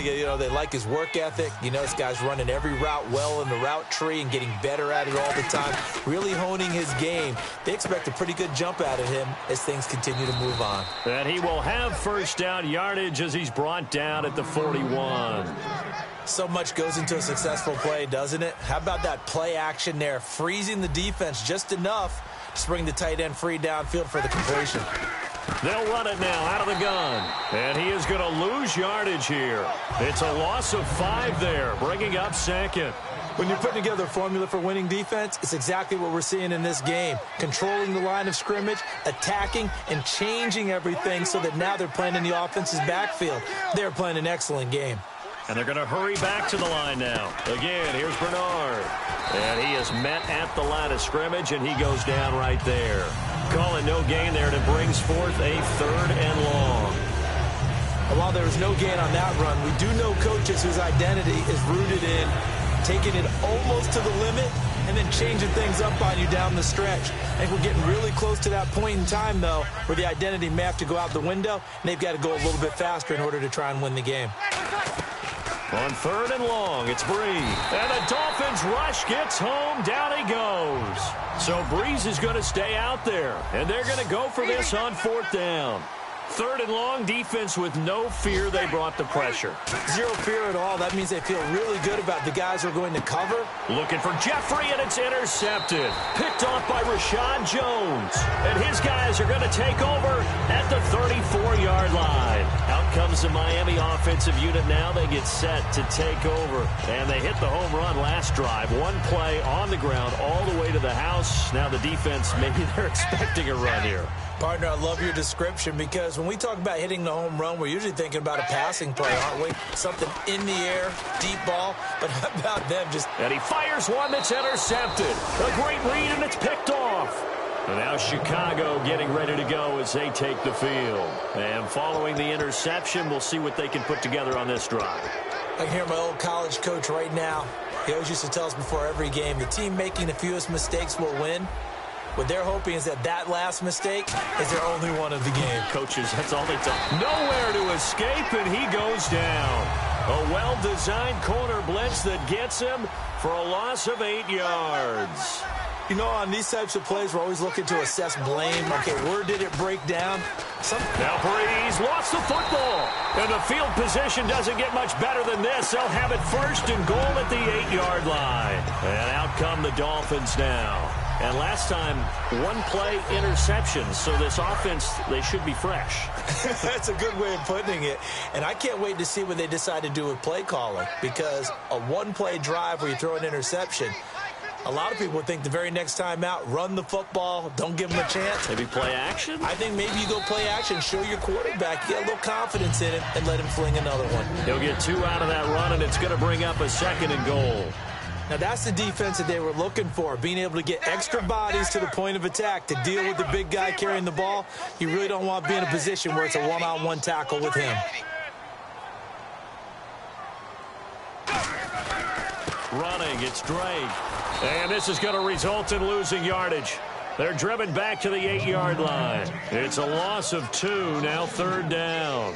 Yeah, they like his work ethic. This guy's running every route well in the route tree and getting better at it all the time, really honing his game. They expect a pretty good jump out of him as things continue to move on. And he will have first down yardage as he's brought down at the 41. So much goes into a successful play, doesn't it? How about that play action there, freezing the defense just enough to bring the tight end free downfield for the completion. They'll run it now out of the gun. And he is going to lose yardage here. It's a loss of 5 there, bringing up second. When you're putting together a formula for winning defense, it's exactly what we're seeing in this game. Controlling the line of scrimmage, attacking, and changing everything so that now they're playing in the offense's backfield. They're playing an excellent game. And they're going to hurry back to the line now. Again, here's Bernard. And he is met at the line of scrimmage, and he goes down right there. Calling no gain there, and it brings forth a 3rd and long. While there was no gain on that run, we do know coaches whose identity is rooted in taking it almost to the limit and then changing things up on you down the stretch. I think we're getting really close to that point in time, though, where the identity may have to go out the window, and they've got to go a little bit faster in order to try and win the game. On 3rd and long, it's Bree. And the Dolphins rush gets home. Down he goes. So Breeze is going to stay out there. And they're going to go for this on 4th down. 3rd and long, defense with no fear. They brought the pressure. Zero fear at all. That means they feel really good about the guys who are going to cover. Looking for Jeffrey, and it's intercepted. Picked off by Rashad Jones. And his guys are going to take over at the 34-yard line. Out comes the Miami offensive unit now. They get set to take over. And they hit the home run last drive. One play on the ground all the way to the house. Now the defense, maybe they're expecting a run here. Partner, I love your description because when we talk about hitting the home run, we're usually thinking about a passing play, aren't we? Something in the air, deep ball. But how about them just... And he fires one that's intercepted. A great read, and it's picked off. And now Chicago getting ready to go as they take the field. And following the interception, we'll see what they can put together on this drive. I can hear my old college coach right now. He always used to tell us before every game, the team making the fewest mistakes will win. What they're hoping is that last mistake is their only one of the game. Coaches, that's all they tell. Nowhere to escape, and he goes down. A well-designed corner blitz that gets him for a loss of 8 yards. On these types of plays, we're always looking to assess blame. Okay, where did it break down? Now Breeze lost the football. And the field position doesn't get much better than this. They'll have it 1st and goal at the 8-yard line. And out come the Dolphins now. And last time, one play interception. So this offense, they should be fresh. That's a good way of putting it. And I can't wait to see what they decide to do with play calling. Because a one-play drive where you throw an interception, a lot of people would think the very next time out, run the football, don't give them a chance. Maybe play action? I think maybe you go play action, show your quarterback, get a little confidence in him, and let him fling another one. He'll get 2 out of that run, and it's going to bring up a 2nd and goal. Now, that's the defense that they were looking for, being able to get extra bodies to the point of attack to deal with the big guy carrying the ball. You really don't want to be in a position where it's a one-on-one tackle with him. Running, it's Drake. And this is going to result in losing yardage. They're driven back to the 8-yard line. It's a loss of 2, now 3rd down.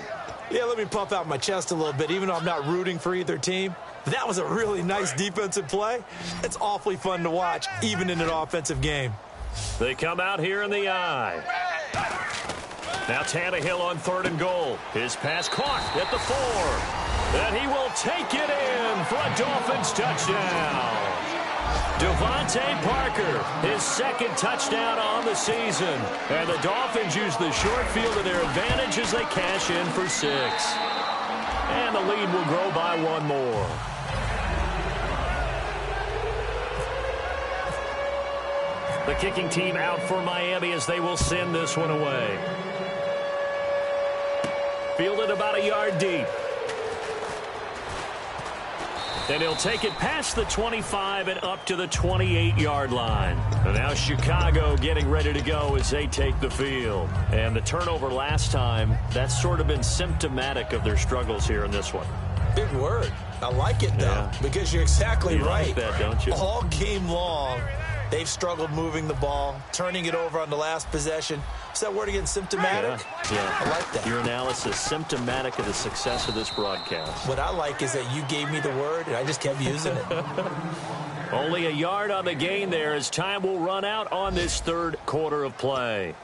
Yeah, let me puff out my chest a little bit, even though I'm not rooting for either team. That was a really nice defensive play. It's awfully fun to watch, even in an offensive game. They come out here in the eye. Now Tannehill on 3rd and goal. His pass caught at the 4. And he will take it in for a Dolphins touchdown. Devontae Parker, his 2nd touchdown on the season. And the Dolphins use the short field to their advantage as they cash in for 6. And the lead will grow by 1 more. The kicking team out for Miami as they will send this one away. Fielded about a yard deep. And he'll take it past the 25 and up to the 28-yard line. And now Chicago getting ready to go as they take the field. And the turnover last time, that's sort of been symptomatic of their struggles here in this one. Big word. I like it, though, because you're exactly right. You like that, don't you? All game long, They've struggled moving the ball, turning it over on the last possession. Is that word again, symptomatic? Yeah. I like that. Your analysis, symptomatic of the success of this broadcast. What I like is that you gave me the word, and I just kept using it. Only a yard on the gain there as time will run out on this third quarter of play.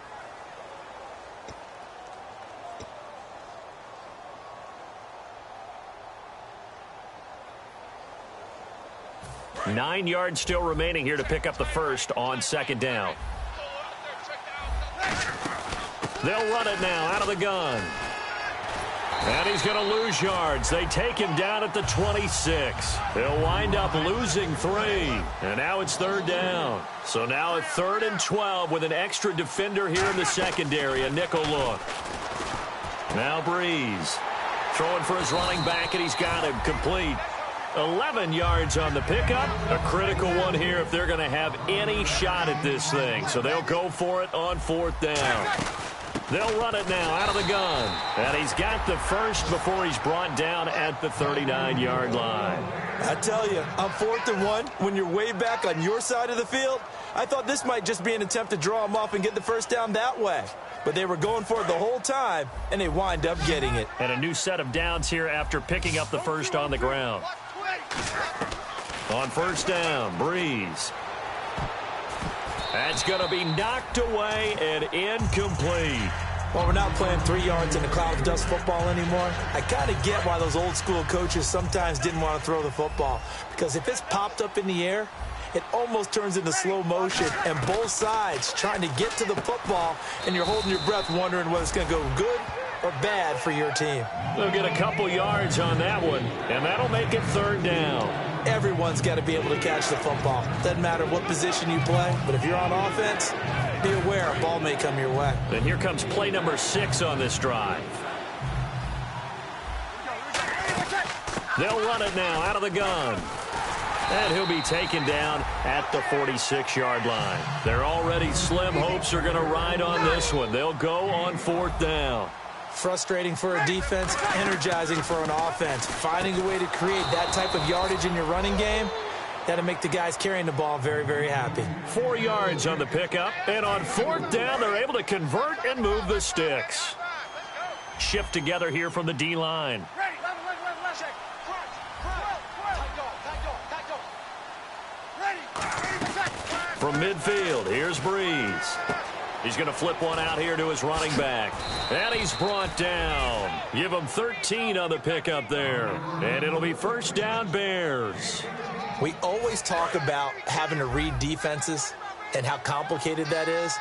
Nine yards still remaining here to pick up the first on second down. They'll run it now out of the gun. And he's going to lose yards. They take him down at the 26. They'll wind up losing 3. And now it's third down. So now it's 3rd and 12 with an extra defender here in the secondary. A nickel look. Now Breeze throwing for his running back, and he's got him complete. 11 yards on the pickup. A critical one here if they're going to have any shot at this thing. So they'll go for it on 4th down. They'll run it now out of the gun. And he's got the first before he's brought down at the 39-yard line. I tell you, on 4th and 1, when you're way back on your side of the field, I thought this might just be an attempt to draw him off and get the first down that way. But they were going for it the whole time, and they wind up getting it. And a new set of downs here after picking up the first on the ground. On 1st down, Breeze. That's going to be knocked away and incomplete. Well, we're not playing 3 yards in a cloud of dust football anymore. I kind of get why those old school coaches sometimes didn't want to throw the football. Because if it's popped up in the air, it almost turns into slow motion, and both sides trying to get to the football, and you're holding your breath wondering whether it's going to go good or bad for your team. They'll get a couple yards on that one, and that'll make it 3rd down. Everyone's got to be able to catch the football. Doesn't matter what position you play, but if you're on offense, be aware a ball may come your way. And here comes play number 6 on this drive. They'll run it now out of the gun. And he'll be taken down at the 46-yard line. Their already slim hopes are going to ride on this one. They'll go on 4th down. Frustrating for a defense, energizing for an offense. Finding a way to create that type of yardage in your running game, that'll make the guys carrying the ball very, very happy. 4 yards on the pickup, and on 4th down, they're able to convert and move the sticks. Shift together here from the D-line. From midfield, here's Breeze. He's going to flip one out here to his running back. And he's brought down. Give him 13 on the pickup there. And it'll be 1st down, Bears. We always talk about having to read defenses and how complicated that is.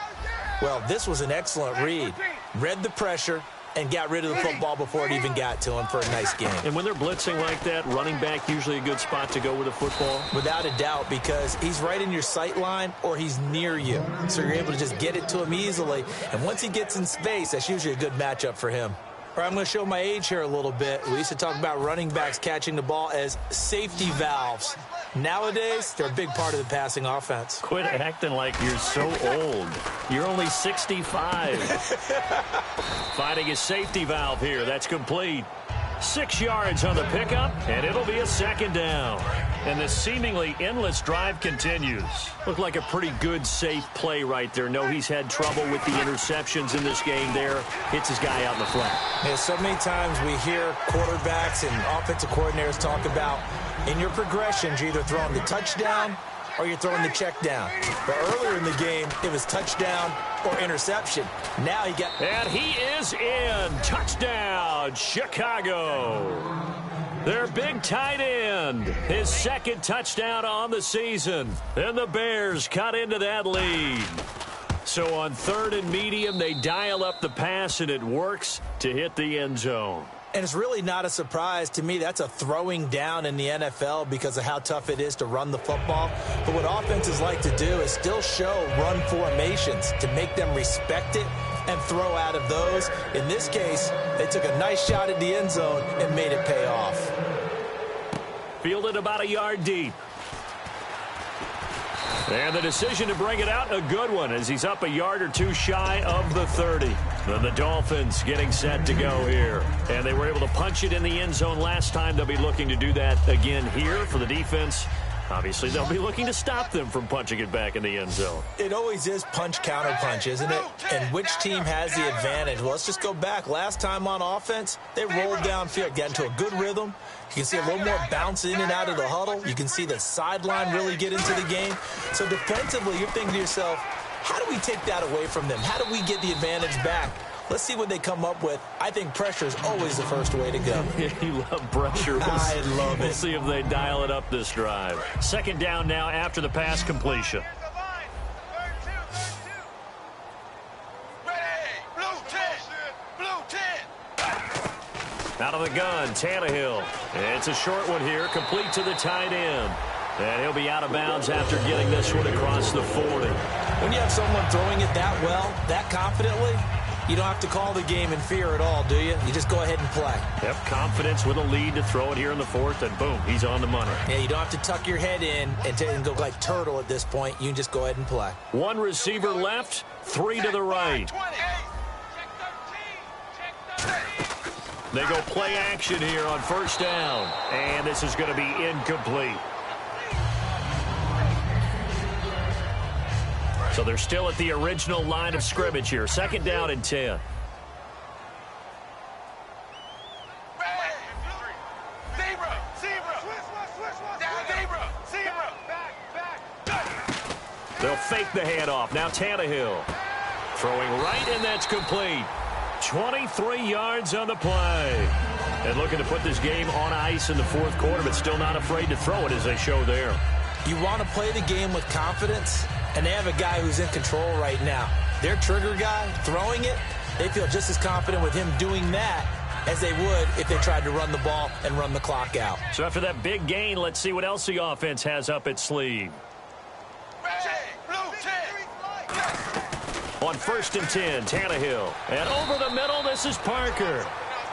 Well, this was an excellent read. Read the pressure and got rid of the football before it even got to him for a nice game. And when they're blitzing like that, running back usually a good spot to go with the football? Without a doubt, because he's right in your sight line or he's near you. So you're able to just get it to him easily. And once he gets in space, that's usually a good matchup for him. All right, I'm going to show my age here a little bit. We used to talk about running backs catching the ball as safety valves. Nowadays, they're a big part of the passing offense. Quit acting like you're so old. You're only 65. Finding a safety valve here. That's complete. 6 yards on the pickup, and it'll be a 2nd down. And the seemingly endless drive continues. Looked like a pretty good, safe play right there. No, he's had trouble with the interceptions in this game there. Hits his guy out in the front. Yeah, so many times we hear quarterbacks and offensive coordinators talk about in your progressions, you're either throwing the touchdown or you're throwing the check down. But earlier in the game, it was touchdown or interception. Now he got... And he is in. Touchdown, Chicago. Their big tight end, his 2nd touchdown on the season. And the Bears cut into that lead. So on 3rd and medium, they dial up the pass, and it works to hit the end zone. And it's really not a surprise to me. That's a throwing down in the NFL because of how tough it is to run the football. But what offenses like to do is still show run formations to make them respect it and throw out of those. In this case, they took a nice shot at the end zone and made it pay off. Fielded about a yard deep. And the decision to bring it out, a good one, as he's up a yard or two shy of the 30. Then the Dolphins getting set to go here. And they were able to punch it in the end zone last time. They'll be looking to do that again here for the defense Obviously, they'll be looking to stop them from punching it back in the end zone. It always is punch-counter-punch, isn't it? And which team has the advantage? Well, let's just go back. Last time on offense, they rolled downfield, got into a good rhythm. You can see a little more bounce in and out of the huddle. You can see the sideline really get into the game. So defensively, you're thinking to yourself, how do we take that away from them? How do we get the advantage back? Let's see what they come up with. I think pressure is always the first way to go. You love pressure. I love it. We'll see if they dial it up this drive. Second down now after the pass completion. Out of the gun, Tannehill. It's a short one here, complete to the tight end. And he'll be out of bounds after getting this one across the 40. When you have someone throwing it that well, that confidently, you don't have to call the game in fear at all, do you? You just go ahead and play. Yep, confidence with a lead to throw it here in the fourth, and boom, he's on the money. Yeah, you don't have to tuck your head in and go like turtle at this point. You can just go ahead and play. One receiver left, three to the right. They go play action here on first down, and this is going to be incomplete. So they're still at the original line of scrimmage here. Second down and 10. They'll fake the handoff. Now Tannehill throwing right, and that's complete. 23 yards on the play. And looking to put this game on ice in the fourth quarter, but still not afraid to throw it as they show there. You want to play the game with confidence, and they have a guy who's in control right now. Their trigger guy throwing it, they feel just as confident with him doing that as they would if they tried to run the ball and run the clock out. So after that big gain, let's see what else the offense has up its sleeve. On first and 10, Tannehill. And over the middle, this is Parker.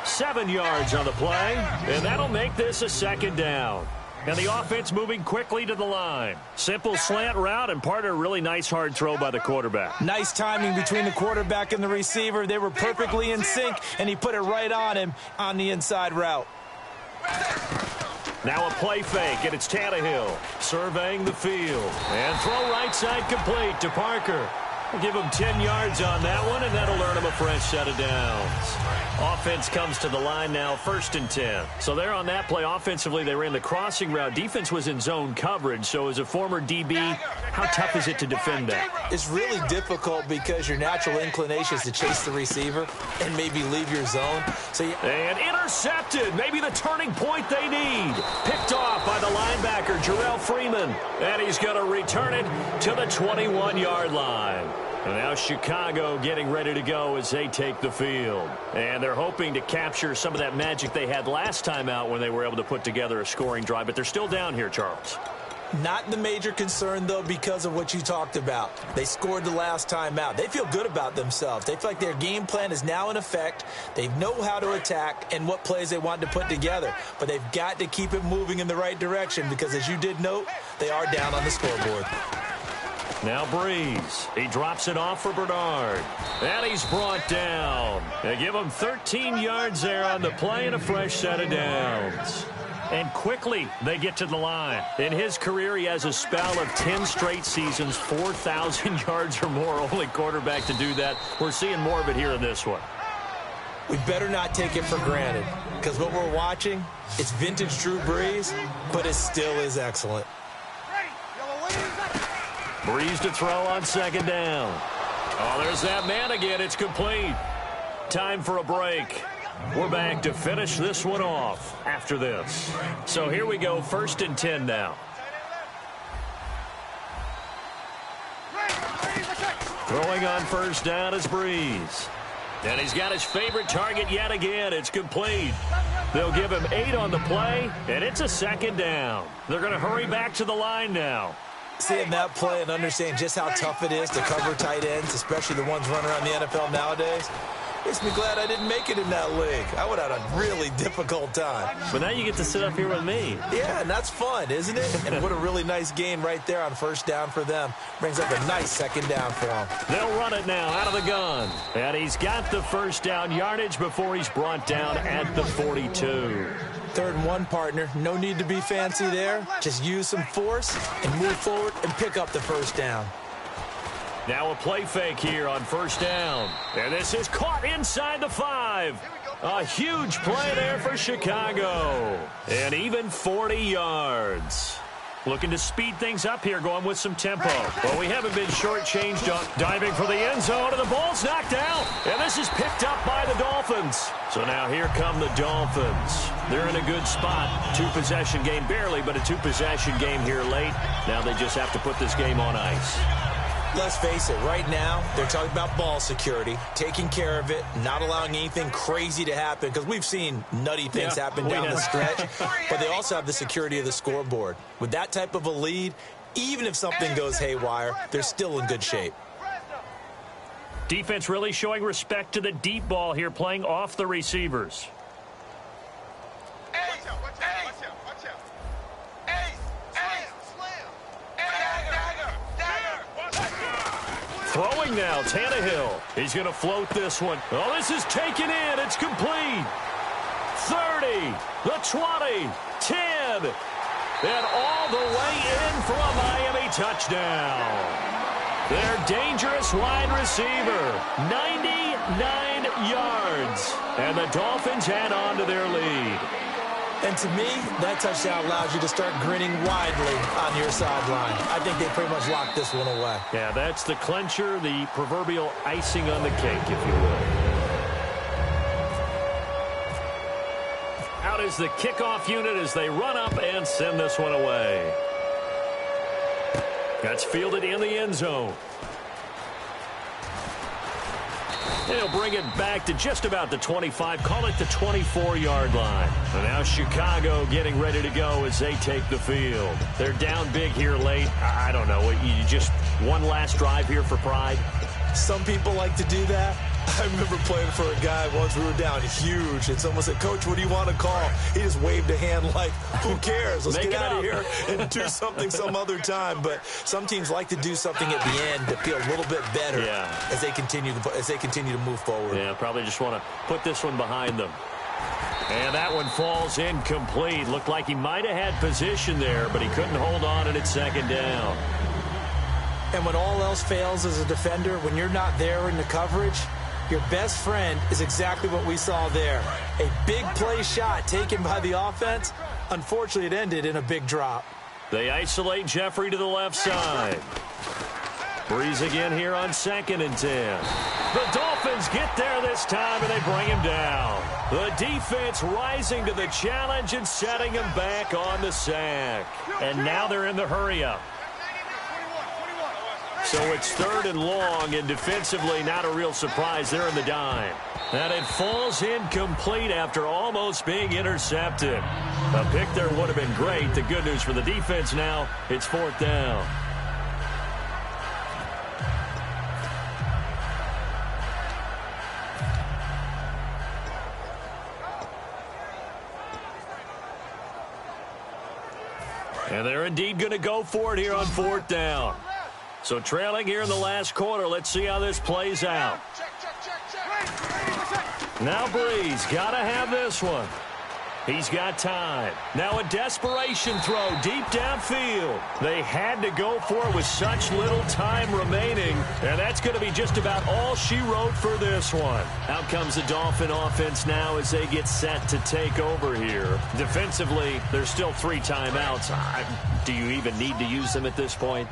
7 yards on the play, and that'll make this a second down. And the offense moving quickly to the line. Simple slant route, and part of a really nice hard throw by the quarterback. Nice timing between the quarterback and the receiver. They were perfectly in sync, and he put it right on him on the inside route. Now a play fake, and it's Tannehill surveying the field. And throw right side complete to Parker. We'll give him 10 yards on that one, and that'll earn him a fresh set of downs. Offense comes to the line now, first and 10. So there on that play, offensively, they ran the crossing route. Defense was in zone coverage, so as a former DB, how tough is it to defend that? It's really difficult because your natural inclination is to chase the receiver and maybe leave your zone. And intercepted, maybe the turning point they need. Picked off by the linebacker, Jarrell Freeman. And he's going to return it to the 21-yard line. And now Chicago getting ready to go as they take the field. And they're hoping to capture some of that magic they had last time out when they were able to put together a scoring drive. But they're still down here, Charles. Not the major concern, though, because of what you talked about. They scored the last time out. They feel good about themselves. They feel like their game plan is now in effect. They know how to attack and what plays they want to put together. But they've got to keep it moving in the right direction because, as you did note, they are down on the scoreboard. Now Breeze. He drops it off for Bernard. And he's brought down. They give him 13 yards there on the play and a fresh set of downs. And quickly they get to the line. In his career, he has a spell of 10 straight seasons, 4,000 yards or more. Only quarterback to do that. We're seeing more of it here in this one. We better not take it for granted because what we're watching, it's vintage Drew Brees, but it still is excellent. Breeze to throw on second down. Oh, there's that man again. It's complete. Time for a break. We're back to finish this one off after this. So here we go, first and 10 now. Throwing on first down is Breeze. And he's got his favorite target yet again. It's complete. They'll give him 8 on the play, and it's a second down. They're going to hurry back to the line now. Seeing that play and understanding just how tough it is to cover tight ends, especially the ones running around the NFL nowadays, makes me glad I didn't make it in that league. I would have had a really difficult time. But now you get to sit up here with me. Yeah, and that's fun, isn't it? And what a really nice gain right there on first down for them. Brings up a nice second down for them. They'll run it now out of the gun. And he's got the first down yardage before he's brought down at the 42. 3rd and 1, partner. No need to be fancy there. Just use some force and move forward and pick up the first down. Now a play fake here on 1st down. And this is caught inside the 5. A huge play there for Chicago. And even 40 yards. Looking to speed things up here, going with some tempo. Well, we haven't been shortchanged on diving for the end zone, and the ball's knocked out. And this is picked up by the Dolphins. So now here come the Dolphins. They're in a good spot. 2-possession game, barely, but a 2-possession game here late. Now they just have to put this game on ice. Let's face it, right now, they're talking about ball security, taking care of it, not allowing anything crazy to happen, because we've seen nutty things happen down the stretch, but they also have the security of the scoreboard. With that type of a lead, even if something goes haywire, they're still in good shape. Defense really showing respect to the deep ball here, playing off the receivers. Throwing now, Tannehill. He's going to float this one. Oh, this is taken in. It's complete. 30, the 20, 10, and all the way in for a Miami touchdown. Their dangerous wide receiver, 99 yards. And the Dolphins add on to their lead. And to me, that touchdown allows you to start grinning widely on your sideline. I think they pretty much locked this one away. Yeah, that's the clincher, the proverbial icing on the cake, if you will. Out is the kickoff unit as they run up and send this one away. That's fielded in the end zone. They'll bring it back to just about the 25, call it the 24-yard line. And now Chicago getting ready to go as they take the field. They're down big here late. I don't know. You just one last drive here for pride? Some people like to do that. I remember playing for a guy once. We were down huge, and someone said, "Coach, what do you want to call?" He just waved a hand like, who cares? Let's get out of here and do something some other time. But some teams like to do something at the end to feel a little bit better as they continue to move forward. Yeah, probably just want to put this one behind them. And that one falls incomplete. Looked like he might have had position there, but he couldn't hold on, and it's 2nd down. And when all else fails as a defender, when you're not there in the coverage, your best friend is exactly what we saw there. A big play shot taken by the offense. Unfortunately, it ended in a big drop. They isolate Jeffrey to the left side. Breeze again here on 2nd and 10. The Dolphins get there this time, and they bring him down. The defense rising to the challenge and setting him back on the sack. And now they're in the hurry-up. So it's 3rd and long, and defensively not a real surprise. They're in the dime. And it falls incomplete after almost being intercepted. A pick there would have been great. The good news for the defense now, it's 4th down. And they're indeed going to go for it here on 4th down. So trailing here in the last quarter. Let's see how this plays out. Now Breeze got to have this one. He's got time. Now a desperation throw deep downfield. They had to go for it with such little time remaining. And that's going to be just about all she wrote for this one. Out comes the Dolphin offense now as they get set to take over here. Defensively, there's still 3 timeouts. Do you even need to use them at this point?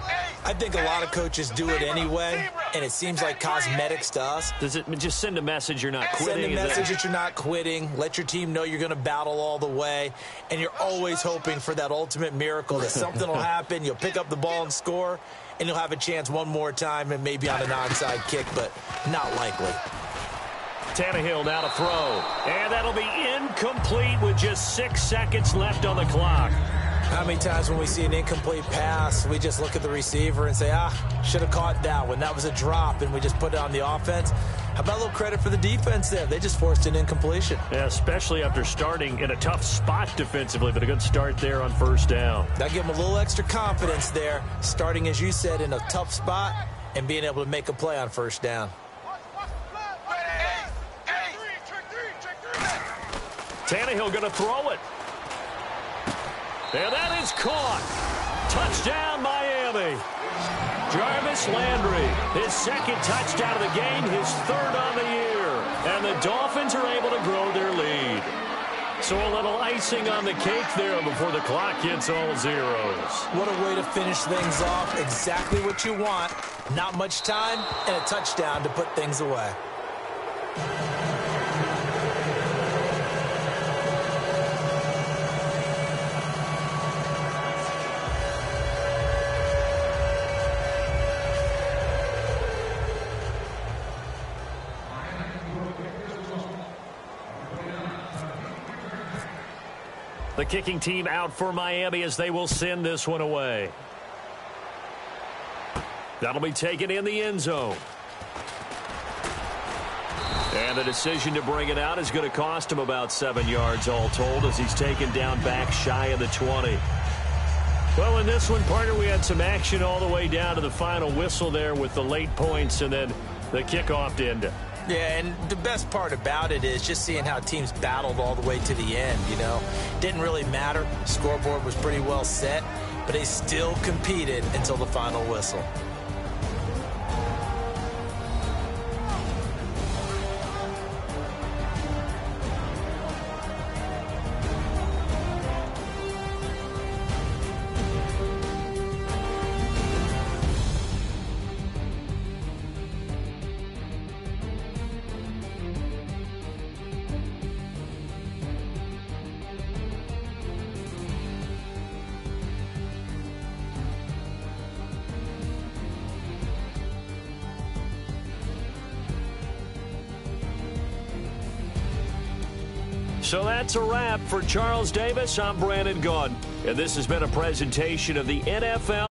I think a lot of coaches do it anyway, and it seems like cosmetics to us. Does it just send a message you're not quitting? Send a message that you're not quitting. Let your team know you're going to battle all the way, and you're always hoping for that ultimate miracle that something will happen, you'll pick up the ball and score, and you'll have a chance one more time and maybe on an onside kick, but not likely. Tannehill now to throw, and that'll be incomplete with just 6 seconds left on the clock. How many times when we see an incomplete pass, we just look at the receiver and say, should have caught that one. That was a drop, and we just put it on the offense. How about a little credit for the defense there? They just forced an incompletion. Yeah, especially after starting in a tough spot defensively, but a good start there on 1st down. That give them a little extra confidence there, starting, as you said, in a tough spot and being able to make a play on 1st down. Tannehill going to throw it. And that is caught. Touchdown, Miami. Jarvis Landry, his second touchdown of the game, his third on the year. And the Dolphins are able to grow their lead. So a little icing on the cake there before the clock hits all zeros. What a way to finish things off. Exactly what you want. Not much time and a touchdown to put things away. The kicking team out for Miami as they will send this one away. That'll be taken in the end zone. And the decision to bring it out is going to cost him about 7 yards all told as he's taken down back shy of the 20. Well, in this one, partner, we had some action all the way down to the final whistle there with the late points and then the kickoff to end it. Yeah, and the best part about it is just seeing how teams battled all the way to the end, you know. Didn't really matter. Scoreboard was pretty well set, but they still competed until the final whistle. So that's a wrap for Charles Davis. I'm Brandon Gaudin, and this has been a presentation of the NFL